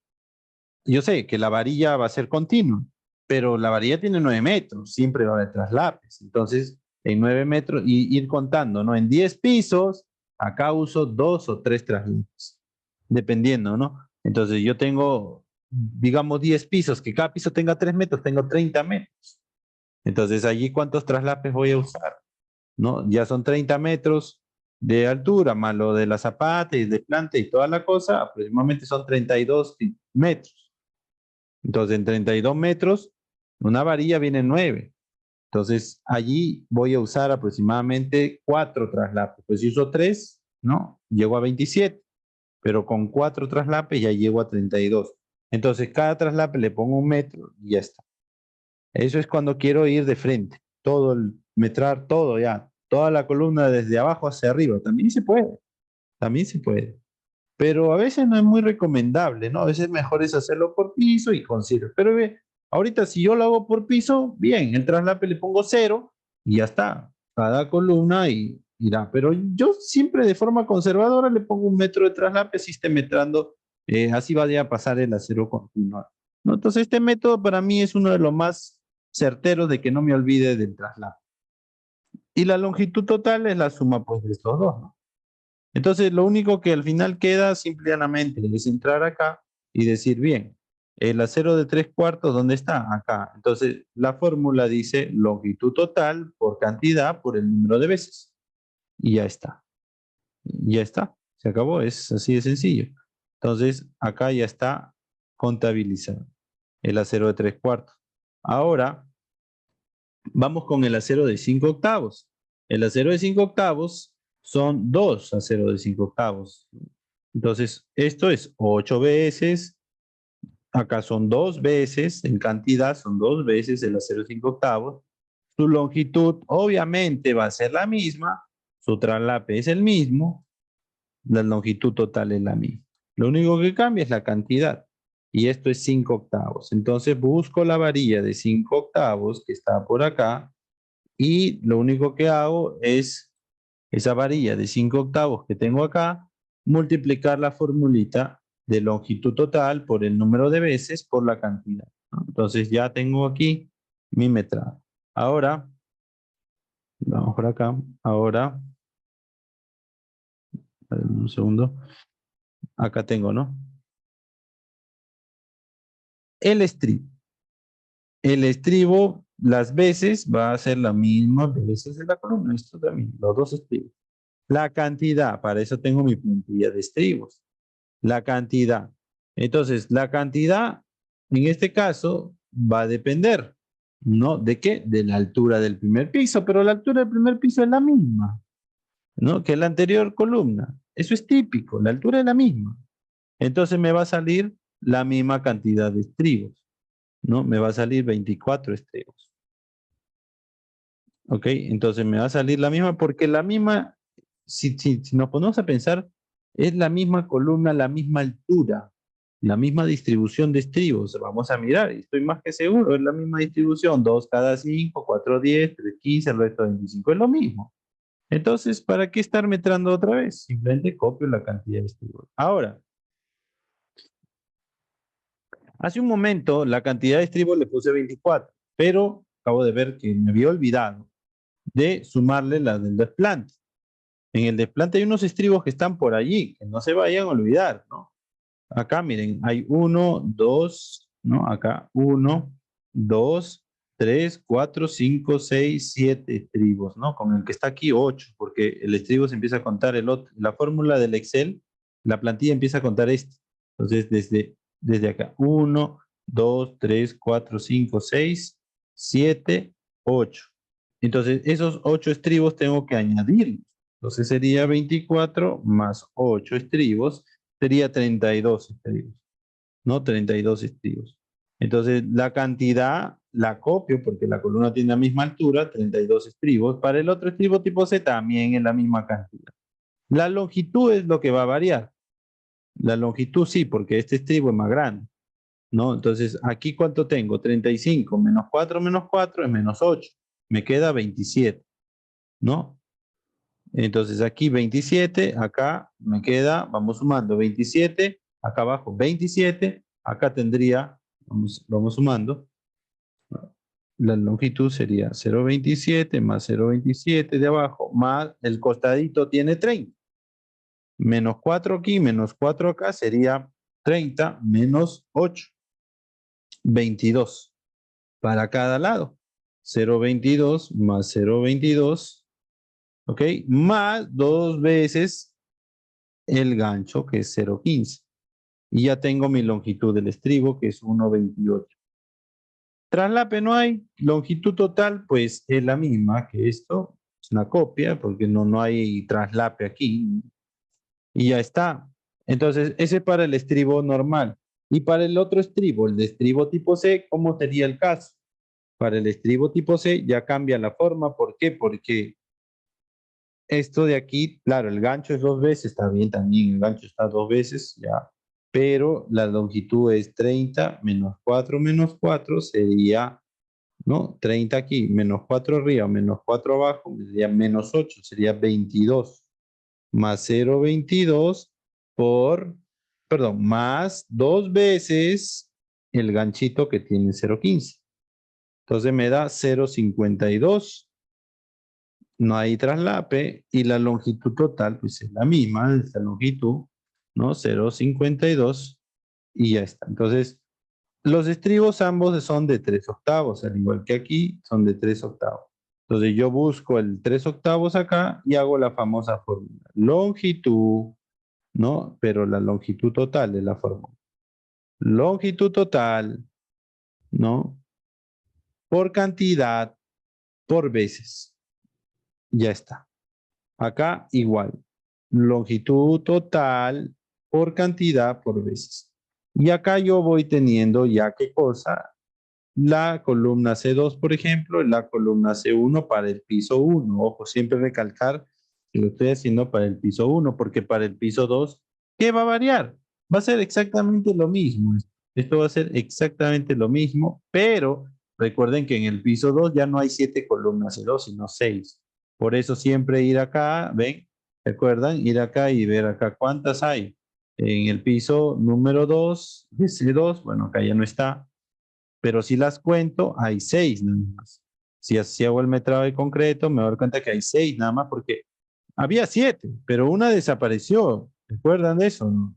yo sé que la varilla va a ser continua, pero la varilla tiene 9 metros, siempre va a haber traslapes. Entonces, en 9 metros, y ir contando, ¿no? En 10 pisos, acá uso 2 o 3 traslapes, dependiendo, ¿no? Entonces, yo tengo, digamos, 10 pisos, que cada piso tenga 3 metros, tengo 30 metros. Entonces, allí, ¿cuántos traslapes voy a usar? ¿No? Ya son 30 metros de altura, más lo de la zapata y de planta y toda la cosa, aproximadamente son 32 metros. Entonces, en 32 metros, una varilla viene en 9. Entonces, allí voy a usar aproximadamente 4 traslapes. Pues si uso 3, ¿no? Llego a 27. Pero con 4 traslapes ya llego a 32. Entonces, cada traslape le pongo 1 metro y ya está. Eso es cuando quiero ir de frente. Todo el metrar, todo ya. Toda la columna desde abajo hacia arriba. También se puede. También se puede. Pero a veces no es muy recomendable, ¿no? A veces mejor es hacerlo por piso y con cierre. Pero ve, ahorita si yo lo hago por piso, bien, el traslape le pongo 0 y ya está. Cada columna y irá. Pero yo siempre de forma conservadora le pongo 1 metro de traslape si esté metrando, así vaya a pasar el acero continuo, ¿no? Entonces este método para mí es uno de los más certeros de que no me olvide del traslape. Y la longitud total es la suma pues de estos dos, ¿no? Entonces, lo único que al final queda simplemente es entrar acá y decir, bien, el acero de 3/4, ¿dónde está? Acá. Entonces, la fórmula dice longitud total por cantidad por el número de veces. Y ya está. Ya está. Se acabó. Es así de sencillo. Entonces, acá ya está contabilizado el acero de 3/4. Ahora, vamos con el acero de 5/8. El acero de 5/8 son 2 aceros de 5/8. Entonces, esto es 8 veces, acá son 2 veces, en cantidad son 2 veces el acero de 5/8. Su longitud obviamente va a ser la misma, su traslape es el mismo, la longitud total es la misma. Lo único que cambia es la cantidad. Y esto es 5/8. Entonces busco la varilla de 5/8 que está por acá y lo único que hago es esa varilla de 5/8 que tengo acá, multiplicar la formulita de longitud total por el número de veces por la cantidad, ¿no? Entonces ya tengo aquí mi metrado. Ahora, vamos por acá, ahora, un segundo, acá tengo, ¿no? El estribo. El estribo, las veces, va a ser la misma veces de la columna, esto también, los dos estribos. La cantidad, para eso tengo mi plantilla de estribos. La cantidad. Entonces, la cantidad, en este caso, va a depender, ¿no? ¿De qué? De la altura del primer piso, pero la altura del primer piso es la misma, ¿no? Que la anterior columna. Eso es típico, la altura es la misma. Entonces me va a salir la misma cantidad de estribos, ¿no? Me va a salir 24 estribos. ¿Ok? Entonces me va a salir la misma porque la misma si nos ponemos a pensar, es la misma columna, la misma altura, la misma distribución de estribos. Vamos a mirar, y estoy más que seguro, es la misma distribución, 2 cada 5, 4, 10, 3, 15, el resto 25, es lo mismo. Entonces, ¿para qué estar metrando otra vez? Simplemente copio la cantidad de estribos. Ahora, hace un momento la cantidad de estribos le puse 24, pero acabo de ver que me había olvidado de sumarle la del desplante. En el desplante hay unos estribos que están por allí, que no se vayan a olvidar, ¿no? Acá miren, hay 1, 2, ¿no? Acá 1, 2, 3, 4, 5, 6, 7 estribos, ¿no? Con el que está aquí 8, porque el estribo se empieza a contar el otro. La fórmula del Excel, la plantilla empieza a contar este. Entonces, desde acá, 1, 2, 3, 4, 5, 6, 7, 8. Entonces, esos 8 estribos tengo que añadirlos. Entonces sería 24 más 8 estribos, sería 32 estribos, ¿no? 32 estribos. Entonces la cantidad la copio porque la columna tiene la misma altura, 32 estribos. Para el otro estribo tipo C también es la misma cantidad. La longitud es lo que va a variar. La longitud sí, porque este estribo es más grande, ¿no? Entonces aquí ¿cuánto tengo? 35 menos 4 es menos 8. Me queda 27, ¿no? Entonces aquí 27, acá me queda, vamos sumando 27, acá abajo 27, acá tendría, vamos sumando, la longitud sería 0,27 más 0,27 de abajo, más el costadito tiene 30. Menos 4 aquí, menos 4 acá sería 30 menos 8, 22 para cada lado. 0,22 más 0,22, ¿ok? Más 2 veces el gancho, que es 0,15. Y ya tengo mi longitud del estribo, que es 1,28. Traslape no hay. Longitud total, pues es la misma que esto. Es una copia, porque no hay traslape aquí. Y ya está. Entonces, ese es para el estribo normal. Y para el otro estribo, el de estribo tipo C, ¿cómo sería el caso? Para el estribo tipo C ya cambia la forma. ¿Por qué? Porque esto de aquí, claro, el gancho es 2 veces, está bien también, el gancho está 2 veces, ya, pero la longitud es 30 menos 4 sería, ¿no? 30 aquí, menos 4 arriba, menos 4 abajo, sería menos 8, sería 22, más 0,22 más 2 veces el ganchito que tiene 0,15. Entonces me da 0,52. No hay traslape y la longitud total pues es la misma, esta longitud, ¿no? 0,52 y ya está. Entonces, los estribos ambos son de 3 octavos, al igual que aquí, son de 3 octavos. Entonces yo busco el 3 octavos acá y hago la famosa fórmula. Longitud, ¿no? Pero la longitud total de la fórmula. Longitud total, ¿no? Por cantidad, por veces. Ya está. Acá igual. Longitud total por cantidad por veces. Y acá yo voy teniendo ya qué cosa. La columna C2, por ejemplo, y la columna C1 para el piso 1. Ojo, siempre recalcar que lo estoy haciendo para el piso 1, porque para el piso 2, ¿qué va a variar? Va a ser exactamente lo mismo. Esto va a ser exactamente lo mismo, pero recuerden que en el piso 2 ya no hay 7 columnas C2, sino 6. Por eso siempre ir acá, ¿ven? ¿Recuerdan? Ir acá y ver acá cuántas hay. En el piso número 2, de C2, bueno, acá ya no está, pero si las cuento, hay 6 nada más. Si así hago el metrado de concreto, me doy cuenta que hay 6 nada más porque había 7, pero una desapareció. ¿Recuerdan de eso? ¿No?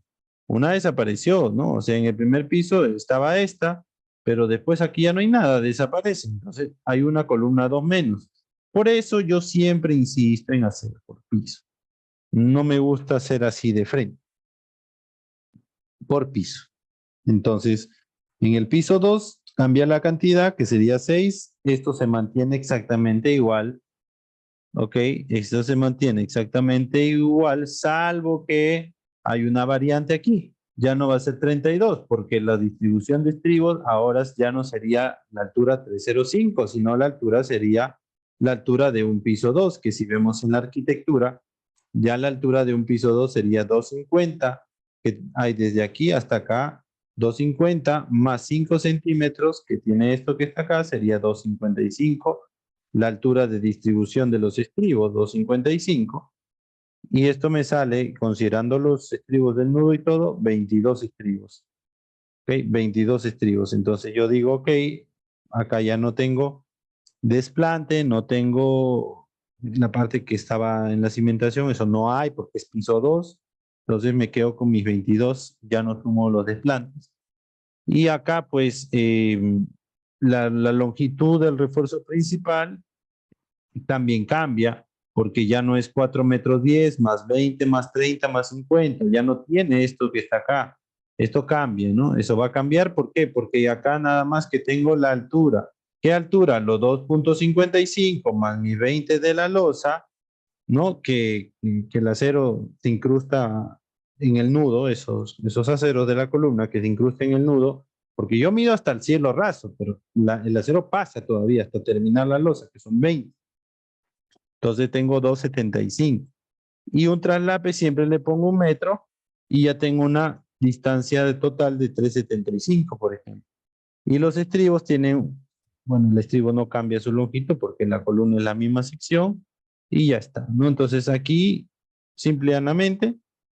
Una desapareció, ¿no? O sea, en el primer piso estaba esta, pero después aquí ya no hay nada, desaparece. Entonces hay una columna 2 menos. Por eso yo siempre insisto en hacer por piso. No me gusta hacer así de frente. Por piso. Entonces, en el piso 2 cambia la cantidad, que sería 6. Esto se mantiene exactamente igual. ¿Ok? Esto se mantiene exactamente igual, salvo que hay una variante aquí. Ya no va a ser 32, porque la distribución de estribos ahora ya no sería la altura 305, sino la altura sería la altura de un piso 2, que si vemos en la arquitectura, Ya la altura de un piso 2 sería 250, que hay desde aquí hasta acá, 250 más 5 centímetros, que tiene esto que está acá, sería 255. La altura de distribución de los estribos, 255. Y esto me sale, considerando los estribos del nudo y todo, 22 estribos. ¿Ok? 22 estribos. Entonces yo digo, ok, acá ya no tengo desplante, no tengo la parte que estaba en la cimentación, eso no hay porque es piso 2. Entonces me quedo con mis 22, ya no sumo los desplantes. Y acá pues la longitud del refuerzo principal también cambia porque ya no es 4 metros 10 más 20 más 30 más 50, ya no tiene esto que está acá. Esto cambia, ¿no? Eso va a cambiar, ¿por qué? Porque acá nada más que tengo la altura. ¿Qué altura? Los 2.55 más mi 20 de la losa, ¿no? Que el acero se incrusta en el nudo, esos aceros de la columna que se incrustan en el nudo, porque yo mido hasta el cielo raso, pero el acero pasa todavía hasta terminar la losa, que son 20. Entonces tengo 2.75. Y un traslape siempre le pongo 1 metro y ya tengo una distancia de total de 3.75, por ejemplo. Y los estribos tienen, bueno, el estribo no cambia su longitud porque la columna es la misma sección y ya está, ¿no? Entonces aquí, simple y llanamente,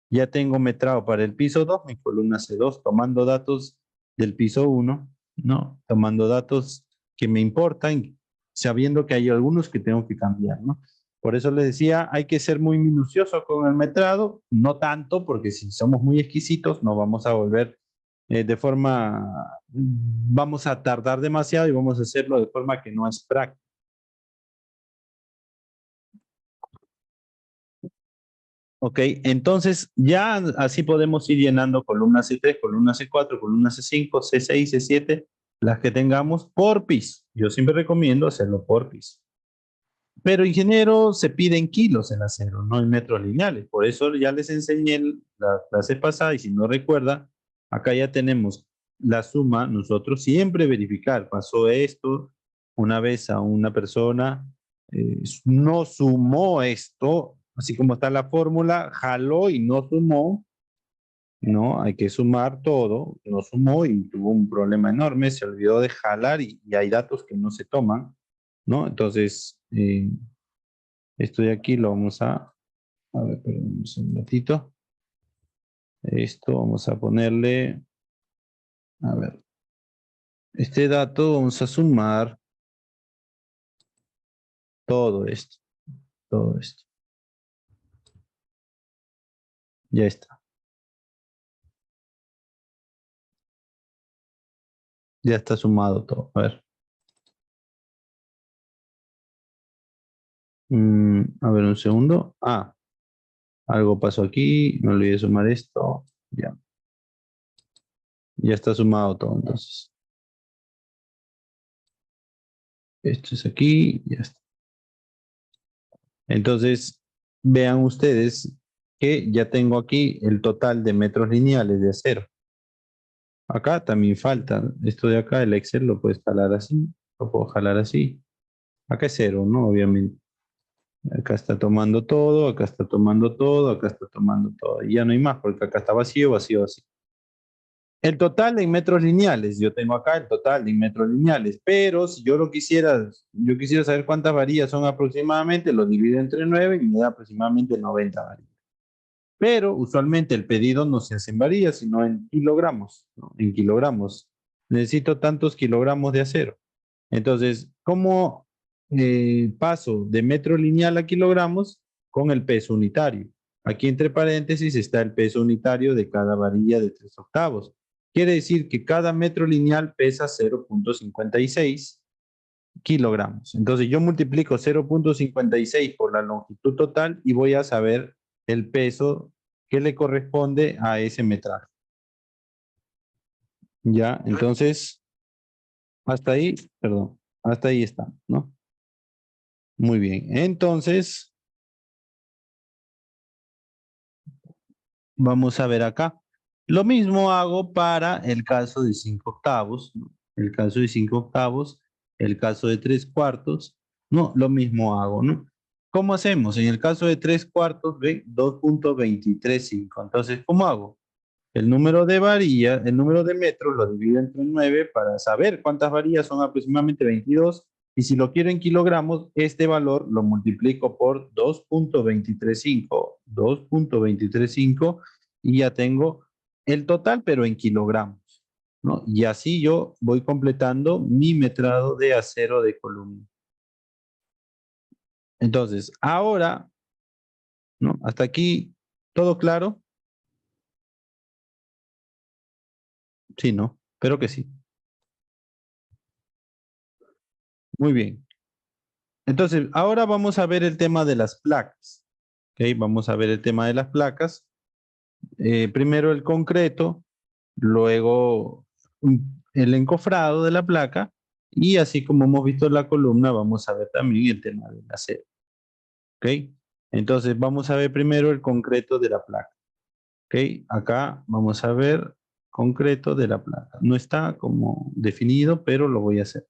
ya tengo metrado para el piso 2, mi columna C2, tomando datos del piso 1, ¿no? Tomando datos que me importan, sabiendo que hay algunos que tengo que cambiar, ¿no? Por eso les decía, hay que ser muy minucioso con el metrado, no tanto, porque si somos muy exquisitos, nos vamos a volver vamos a tardar demasiado y vamos a hacerlo de forma que no es práctica. Ok, entonces ya así podemos ir llenando columna C3, columna C4, columna C5, C6, C7, las que tengamos por piso. Yo siempre recomiendo hacerlo por piso. Pero ingeniero, se piden kilos el acero, no en metros lineales. Por eso ya les enseñé la clase pasada y si no recuerda, acá ya tenemos la suma. Nosotros siempre verificar, pasó esto una vez a una persona, no sumó esto, así como está la fórmula, jaló y no sumó, ¿no? Hay que sumar todo, no sumó y tuvo un problema enorme, se olvidó de jalar y hay datos que no se toman, ¿no? Entonces, esto de aquí lo vamos a ver, perdón, un ratito. Esto vamos a ponerle, a ver, este dato vamos a sumar todo esto, todo esto. Ya está. Ya está sumado todo. A ver. A ver un segundo. Ah, algo pasó aquí. Me olvidé sumar esto. Ya. Ya está sumado todo entonces. Esto es aquí. Ya está. Entonces, vean ustedes que ya tengo aquí el total de metros lineales de acero. Acá también falta. Esto de acá, el Excel lo puedes jalar así. Lo puedo jalar así. Acá es 0, ¿no? Obviamente. Acá está tomando todo, acá está tomando todo, acá está tomando todo. Y ya no hay más, porque acá está vacío, vacío, vacío. El total en metros lineales, yo tengo acá el total en metros lineales, pero si yo lo quisiera, yo quisiera saber cuántas varillas son aproximadamente, lo divido entre 9 y me da aproximadamente 90 varillas. Pero usualmente el pedido no se hace en varillas, sino en kilogramos, ¿no? En kilogramos. Necesito tantos kilogramos de acero. Entonces, ¿cómo paso de metro lineal a kilogramos? Con el peso unitario. Aquí entre paréntesis está el peso unitario de cada varilla de 3/8. Quiere decir que cada metro lineal pesa 0.56 kilogramos. Entonces yo multiplico 0.56 por la longitud total y voy a saber el peso que le corresponde a ese metraje. Ya, entonces, hasta ahí, perdón, hasta ahí está, ¿no? Muy bien, entonces, vamos a ver acá. Lo mismo hago para el caso de 5/8, ¿no? El caso de 5/8, el caso de 3/4, no, lo mismo hago, ¿no? ¿Cómo hacemos? En el caso de 3/4, ¿ve? 2.235. Entonces, ¿cómo hago? El número de varillas, el número de metros lo divido entre 9 para saber cuántas varillas son aproximadamente 22. Y si lo quiero en kilogramos, este valor lo multiplico por 2.235 y ya tengo el total, pero en kilogramos, ¿no? Y así yo voy completando mi metrado de acero de columna. Entonces, ahora, ¿no? Hasta aquí, ¿todo claro? Sí, ¿no? Espero que sí. Muy bien. Entonces, ahora vamos a ver el tema de las placas. ¿Ok? Vamos a ver el tema de las placas. Primero el concreto, luego el encofrado de la placa y así como hemos visto en la columna, vamos a ver también el tema del acero. ¿Ok? Entonces, vamos a ver primero el concreto de la placa. ¿Ok? Acá vamos a ver concreto de la placa. No está como definido, pero lo voy a hacer.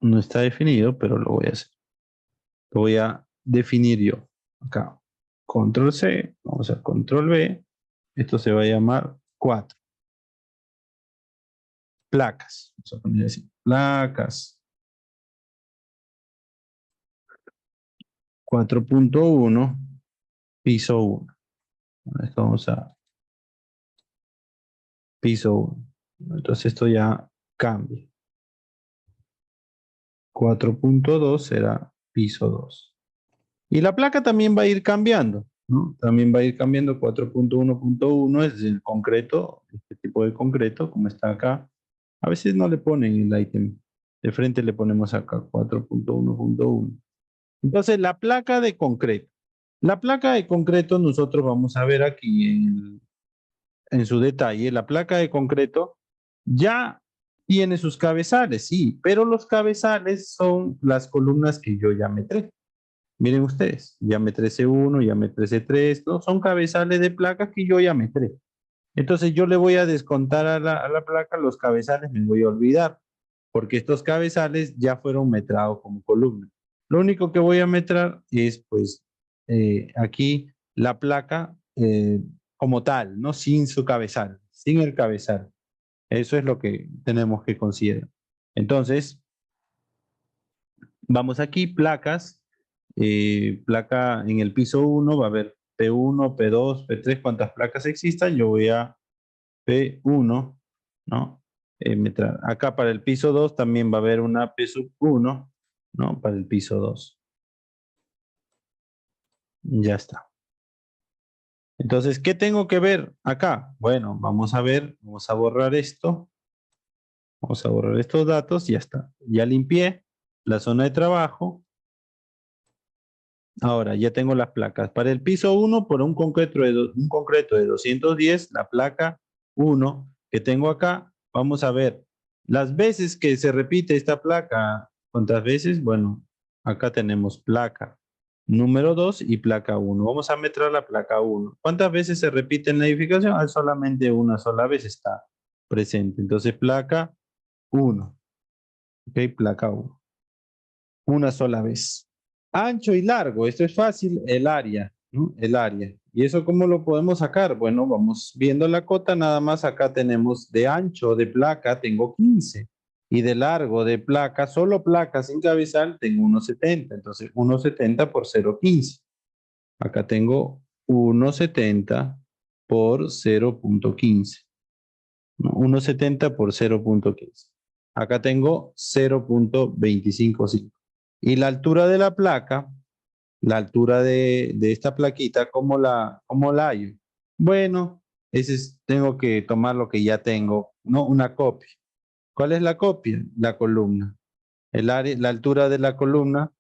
No está definido, pero lo voy a hacer. Lo voy a definir yo. Acá, control C, vamos a control V. Esto se va a llamar 4. Placas. Vamos a poner así. Placas. 4.1, piso 1. Esto vamos a piso 1. Entonces esto ya cambia. 4.2 será piso 2. Y la placa también va a ir cambiando, ¿no? También va a ir cambiando 4.1.1 es el concreto, este tipo de concreto, como está acá. A veces no le ponen el ítem. De frente le ponemos acá 4.1.1. Entonces, la placa de concreto. La placa de concreto nosotros vamos a ver aquí en su detalle. La placa de concreto ya tiene sus cabezales, sí, pero los cabezales son las columnas que yo ya metré. Miren ustedes, ya metré C1, ya metré C3, ¿no? Son cabezales de placas que yo ya metré. Entonces yo le voy a descontar a la placa los cabezales, me voy a olvidar, porque estos cabezales ya fueron metrados como columna. Lo único que voy a metrar es, pues, aquí la placa como tal, ¿no? Sin su cabezal, sin el cabezal. Eso es lo que tenemos que considerar. Entonces, vamos aquí, placas. Placa en el piso 1 va a haber P1, P2, P3, cuantas placas existan. Yo voy a P1, ¿no? Acá para el piso 2 también va a haber una P1, ¿no? Para el piso 2. Ya está. Entonces, ¿qué tengo que ver acá? Bueno, vamos a ver, vamos a borrar esto. Vamos a borrar estos datos, ya está. Ya limpié la zona de trabajo. Ahora, ya tengo las placas. Para el piso 1, por un concreto de 210, la placa 1 que tengo acá, vamos a ver las veces que se repite esta placa. ¿Cuántas veces? Bueno, acá tenemos placa número 2 y placa 1. Vamos a metrar la placa 1. ¿Cuántas veces se repite en la edificación? Ah, solamente una sola vez está presente. Entonces, placa 1. Ok, placa 1. Una sola vez. Ancho y largo, esto es fácil, el área, ¿no? El área. ¿Y eso cómo lo podemos sacar? Bueno, vamos viendo la cota, nada más acá tenemos de ancho de placa, tengo 15. Y de largo de placa, solo placa sin cabezal, tengo 1.70. Entonces, 1.70 por 0.15. Acá tengo 1.70 por 0.15. ¿No? 1.70 por 0.15. Acá tengo 0.255. Y la altura de la placa, la altura de esta plaquita, cómo la hallo? Bueno, tengo que tomar lo que ya tengo, ¿no? Una copia. ¿Cuál es la copia? La columna. La altura de la columna,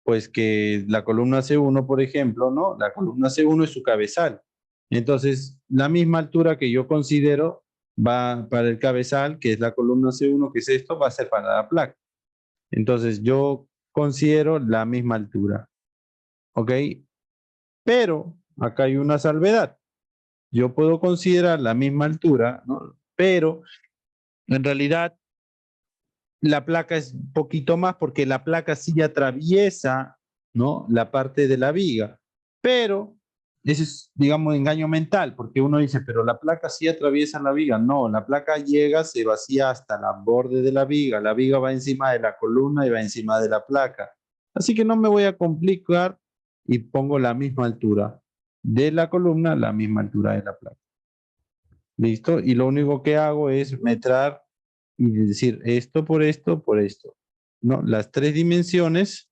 pues que la columna C1, por ejemplo, ¿no? La columna C1 es su cabezal. Entonces, la misma altura que yo considero va para el cabezal, que es la columna C1, que es esto, va a ser para la placa. Entonces, yo considero la misma altura. ¿Ok? Pero acá hay una salvedad. Yo puedo considerar la misma altura, ¿no? Pero en realidad la placa es un poquito más porque la placa sí atraviesa, ¿no?, la parte de la viga. Pero ese es, digamos, engaño mental, porque uno dice, pero la placa sí atraviesa la viga. No, la placa llega, se vacía hasta la borde de la viga va encima de la columna y va encima de la placa. Así que no me voy a complicar y pongo la misma altura de la columna, la misma altura de la placa. ¿Listo? Y lo único que hago es metrar y decir esto por esto por esto. ¿No? Las tres dimensiones,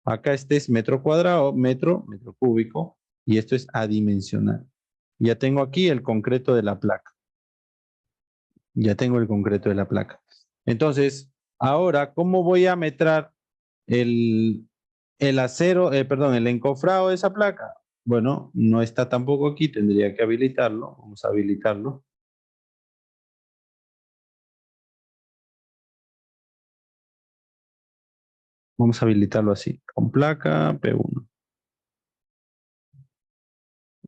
acá este es metro cuadrado, metro cúbico, y esto es adimensional. Ya tengo aquí el concreto de la placa. Ya tengo el concreto de la placa. Entonces, ahora, ¿cómo voy a metrar el acero, perdón, el encofrado de esa placa? Bueno, no está tampoco aquí, tendría que habilitarlo. Vamos a habilitarlo. Vamos a habilitarlo así, con placa P1.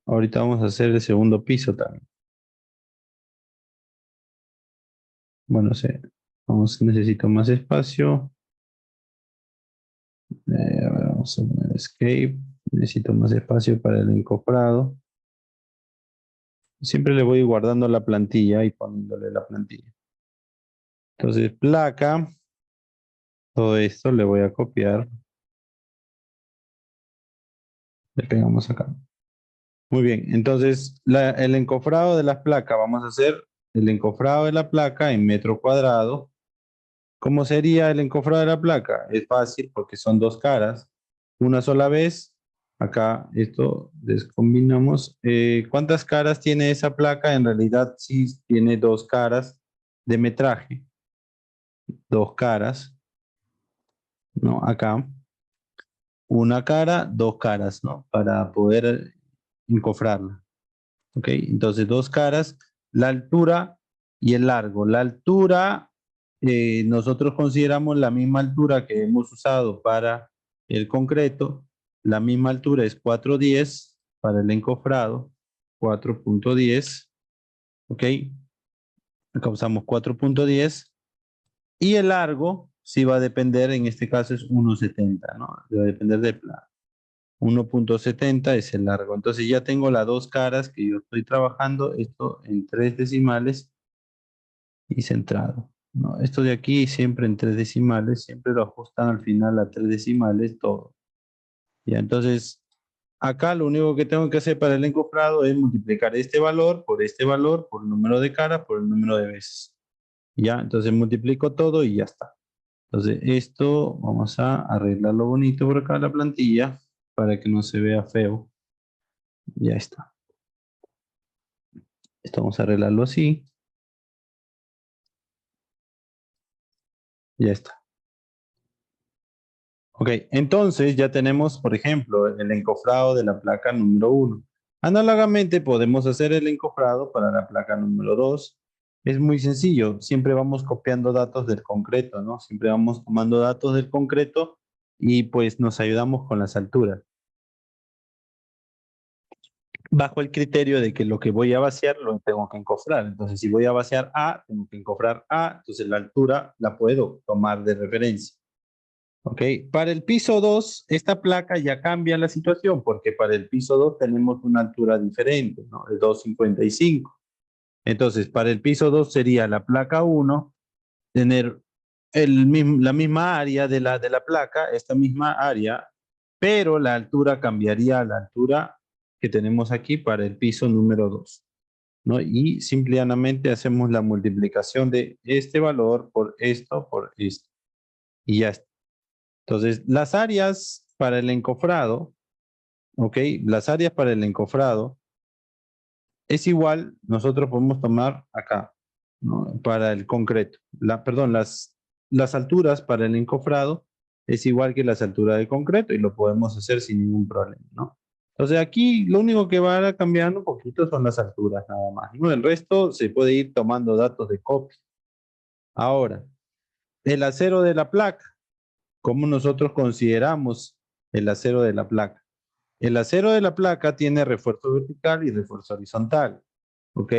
Ahorita vamos a hacer el segundo piso también. Bueno, sí, necesito más espacio. A ver, vamos a poner escape. Necesito más espacio para el encofrado. Siempre le voy guardando la plantilla y poniéndole la plantilla. Entonces, placa. Todo esto le voy a copiar. Le pegamos acá. Muy bien, entonces el encofrado de las placas, vamos a hacer el encofrado de la placa en metro cuadrado. ¿Cómo sería el encofrado de la placa? Es fácil porque son dos caras. Una sola vez. Acá esto descombinamos. ¿Cuántas caras tiene esa placa? En realidad sí tiene dos caras de metraje. Dos caras. ¿No? Acá. Una cara, dos caras, ¿no? Para poder encofrarla. ¿Ok? Entonces dos caras. La altura y el largo. La altura, nosotros consideramos la misma altura que hemos usado para el concreto. La misma altura es 4.10 para el encofrado. 4.10. ¿Ok? Acá usamos 4.10. Y el largo sí va a depender, en este caso es 1.70, ¿no? Va a depender del plano. 1.70 es el largo. Entonces ya tengo las dos caras que yo estoy trabajando, esto en 3 decimales y centrado, ¿no? Esto de aquí siempre en 3 decimales, siempre lo ajustan al final a 3 decimales todo. Ya, entonces acá lo único que tengo que hacer para el encofrado es multiplicar este valor, por el número de caras, por el número de veces. Ya, entonces multiplico todo y ya está. Entonces esto vamos a arreglarlo bonito por acá la plantilla para que no se vea feo. Ya está. Esto vamos a arreglarlo así. Ya está. Ok, entonces ya tenemos, por ejemplo, el encofrado de la placa número 1. Análogamente podemos hacer el encofrado para la placa número 2. Es muy sencillo, siempre vamos copiando datos del concreto, ¿no? Siempre vamos tomando datos del concreto y pues nos ayudamos con las alturas. Bajo el criterio de que lo que voy a vaciar lo tengo que encofrar. Entonces, si voy a vaciar A, tengo que encofrar A, entonces la altura la puedo tomar de referencia. ¿Ok? Para el piso 2, esta placa ya cambia la situación, porque para el piso 2 tenemos una altura diferente, ¿no? De 2.55. Entonces, para el piso 2 sería la placa 1, tener la misma área de la placa, esta misma área, pero la altura cambiaría a la altura que tenemos aquí para el piso número 2, ¿no? Y simplemente hacemos la multiplicación de este valor por esto, y ya está. Entonces, las áreas para el encofrado, ¿ok? Las áreas para el encofrado es igual, nosotros podemos tomar acá, ¿no? Para el concreto. Perdón, las alturas para el encofrado es igual que las alturas del concreto y lo podemos hacer sin ningún problema, ¿no? Entonces aquí lo único que va cambiando un poquito son las alturas nada más, ¿no? El resto se puede ir tomando datos de copia. Ahora, el acero de la placa. ¿Cómo nosotros consideramos el acero de la placa? El acero de la placa tiene refuerzo vertical y refuerzo horizontal, ¿ok?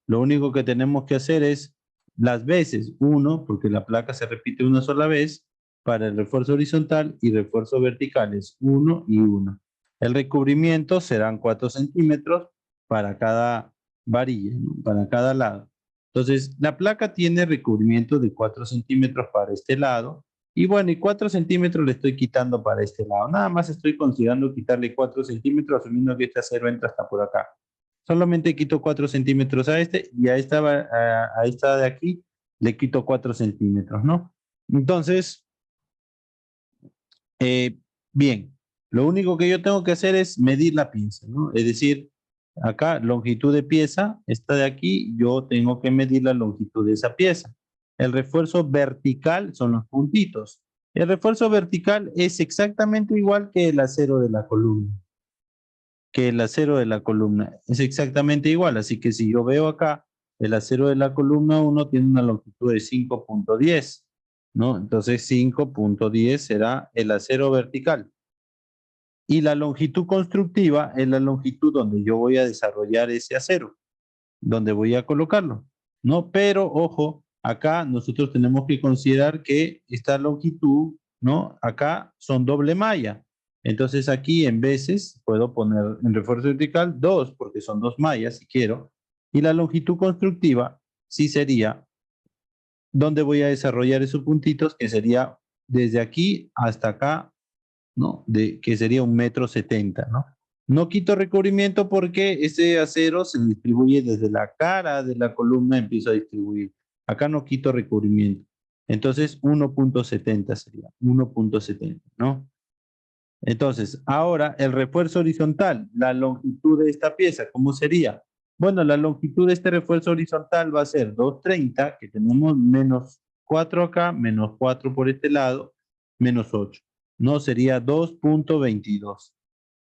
Lo único que tenemos que hacer es las veces, 1, porque la placa se repite una sola vez, para el refuerzo horizontal y refuerzo vertical es 1 y 1. El recubrimiento serán 4 centímetros para cada varilla, ¿no? Para cada lado. Entonces, la placa tiene recubrimiento de 4 centímetros para este lado. Y bueno, y 4 centímetros le estoy quitando para este lado. Nada más estoy considerando quitarle 4 centímetros, asumiendo que este acero entra hasta por acá. Solamente quito 4 centímetros a este y a esta de aquí le quito 4 centímetros, ¿no? Entonces, bien, lo único que yo tengo que hacer es medir la pieza, ¿no? Es decir, acá longitud de pieza, esta de aquí, yo tengo que medir la longitud de esa pieza. El refuerzo vertical son los puntitos. El refuerzo vertical es exactamente igual que el acero de la columna. Es exactamente igual. Así que si yo veo acá, el acero de la columna 1 tiene una longitud de 5.10, ¿no? Entonces 5.10 será el acero vertical. Y la longitud constructiva es la longitud donde yo voy a desarrollar ese acero, donde voy a colocarlo, ¿no? Pero, ojo, acá nosotros tenemos que considerar que esta longitud, ¿no? Acá son doble malla. Entonces aquí en veces puedo poner en refuerzo vertical 2, porque son 2 mallas si quiero. Y la longitud constructiva sí sería donde voy a desarrollar esos puntitos, que sería desde aquí hasta acá, ¿no? Que sería 1,70 m, ¿no? No quito recubrimiento porque ese acero se distribuye desde la cara de la columna, empiezo a distribuir. Acá no quito recubrimiento. Entonces 1.70 sería, 1.70, ¿no? Entonces, ahora el refuerzo horizontal, la longitud de esta pieza, ¿cómo sería? Bueno, la longitud de este refuerzo horizontal va a ser 230, que tenemos menos 4 acá, menos 4 por este lado, menos 8. No, sería 2.22,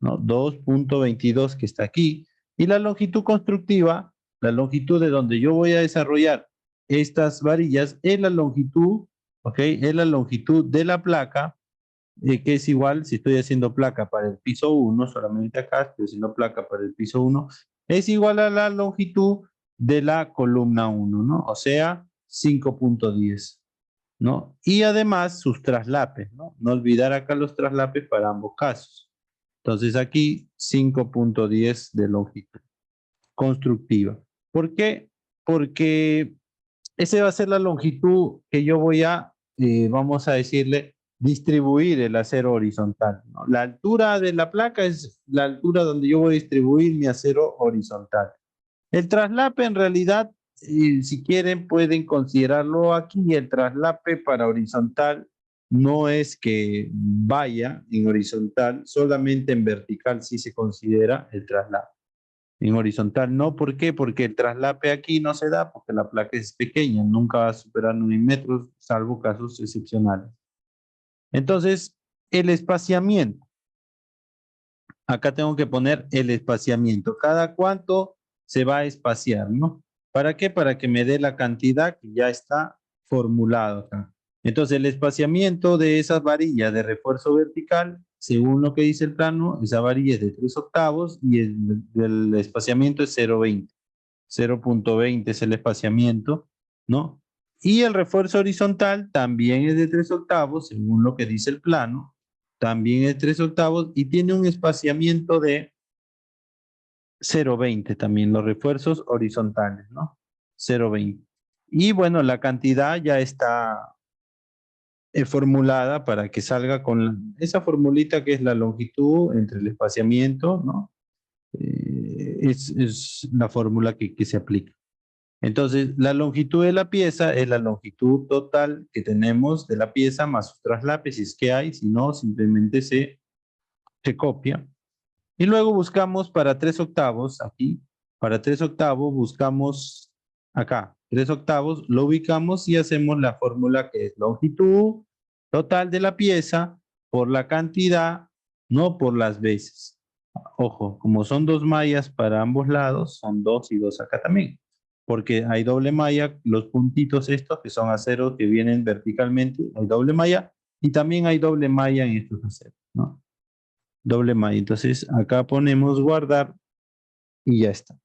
¿no? 2.22 que está aquí. Y la longitud constructiva, la longitud de donde yo voy a desarrollar estas varillas, es la longitud, ¿ok? Es la longitud de la placa, que es igual, si estoy haciendo placa para el piso 1, solamente acá estoy haciendo placa para el piso 1, es igual a la longitud de la columna 1, ¿no? O sea, 5.10, ¿no? Y además sus traslapes, ¿no? No olvidar acá los traslapes para ambos casos. Entonces aquí 5.10 de longitud constructiva. ¿Por qué? Porque esa va a ser la longitud que yo voy a, vamos a decirle, distribuir el acero horizontal, ¿no? La altura de la placa es la altura donde yo voy a distribuir mi acero horizontal. El traslape en realidad, si quieren, pueden considerarlo aquí. El traslape para horizontal no es que vaya en horizontal, solamente en vertical sí se considera el traslape. En horizontal no, ¿por qué? Porque el traslape aquí no se da porque la placa es pequeña, nunca va a superar 9 metros, salvo casos excepcionales. Entonces, el espaciamiento. Acá tengo que poner el espaciamiento. ¿Cada cuánto se va a espaciar, no? ¿Para qué? Para que me dé la cantidad que ya está formulado acá. Entonces, el espaciamiento de esas varillas de refuerzo vertical, según lo que dice el plano, esa varilla es de 3/8 y el espaciamiento es 0.20. 0.20 es el espaciamiento, ¿no? Y el refuerzo horizontal también es de 3/8, según lo que dice el plano, también es 3/8 y tiene un espaciamiento de 0.20 también, los refuerzos horizontales, ¿no? 0.20. Y bueno, la cantidad ya está formulada para que salga con esa formulita que es la longitud entre el espaciamiento, ¿no? Es la fórmula que se aplica. Entonces, la longitud de la pieza es la longitud total que tenemos de la pieza más sus traslapes, si es que hay, si no, simplemente se copia. Y luego buscamos para 3/8, aquí, para 3/8 buscamos acá, 3/8, lo ubicamos y hacemos la fórmula que es longitud total de la pieza por la cantidad, no por las veces. Ojo, como son 2 mallas para ambos lados, son 2 y 2 acá también. Porque hay doble malla, los puntitos estos que son aceros que vienen verticalmente, hay doble malla y también hay doble malla en estos aceros, ¿no? Doble malla. Entonces acá ponemos guardar y ya está.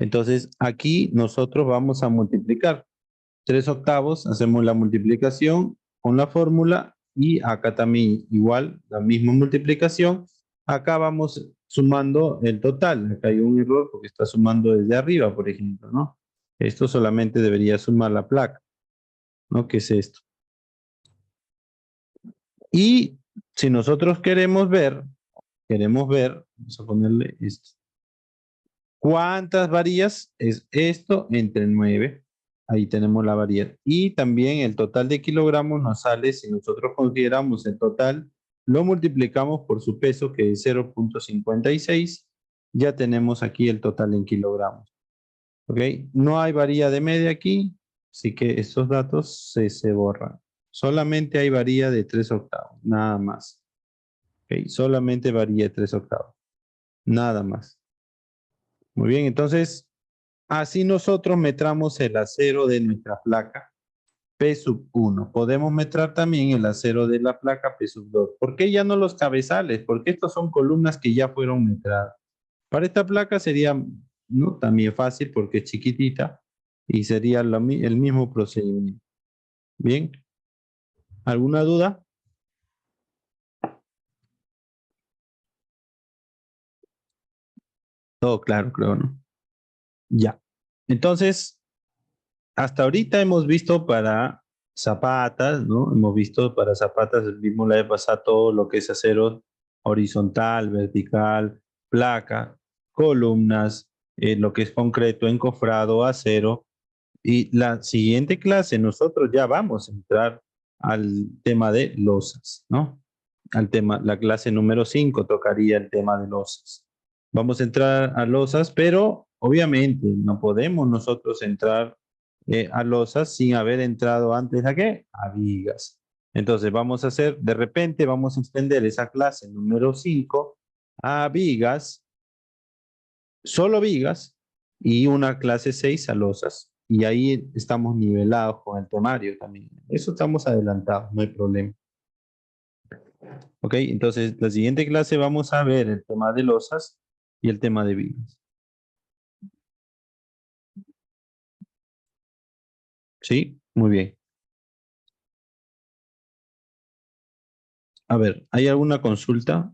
Entonces, aquí nosotros vamos a multiplicar. 3/8, hacemos la multiplicación con la fórmula y acá también igual, la misma multiplicación. Acá vamos sumando el total. Acá hay un error porque está sumando desde arriba, por ejemplo, ¿no? Esto solamente debería sumar la placa, ¿no? ¿Qué es esto? Y si nosotros queremos ver, vamos a ponerle esto. ¿Cuántas varillas es esto entre 9? Ahí tenemos la variedad. Y también el total de kilogramos nos sale, si nosotros consideramos el total, lo multiplicamos por su peso, que es 0.56. Ya tenemos aquí el total en kilogramos. ¿Ok? No hay varilla de media aquí, así que estos datos se borran. Solamente hay varilla de 3/8, nada más. ¿Ok? Solamente varilla de 3/8. Nada más. Muy bien, entonces, así nosotros metramos el acero de nuestra placa P1. Podemos metrar también el acero de la placa P2. ¿Por qué ya no los cabezales? Porque estos son columnas que ya fueron metradas. Para esta placa sería, ¿no? También fácil porque es chiquitita y sería el mismo procedimiento. Bien. ¿Alguna duda? Todo claro, creo, ¿no? Ya. Entonces, hasta ahorita hemos visto para zapatas, ¿no? Hemos visto para zapatas, vimos la vez pasada todo lo que es acero horizontal, vertical, placa, columnas, lo que es concreto, encofrado, acero. Y la siguiente clase nosotros ya vamos a entrar al tema de losas, ¿no? Al tema, la clase número 5 tocaría el tema de losas. Vamos a entrar a losas, pero obviamente no podemos nosotros entrar a losas sin haber entrado antes a qué? A vigas. Entonces vamos a hacer, de repente vamos a extender esa clase número 5 a vigas, solo vigas, y una clase 6 a losas. Y ahí estamos nivelados con el temario también. Eso estamos adelantados, no hay problema. Ok, entonces la siguiente clase vamos a ver el tema de losas y el tema de vigas. ¿Sí? Muy bien. A ver, ¿hay alguna consulta?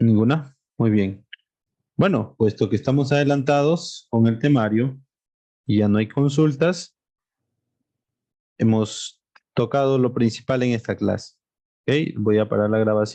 ¿Ninguna? Muy bien. Bueno, puesto que estamos adelantados con el temario y ya no hay consultas, hemos tocado lo principal en esta clase. Ok, voy a parar la grabación.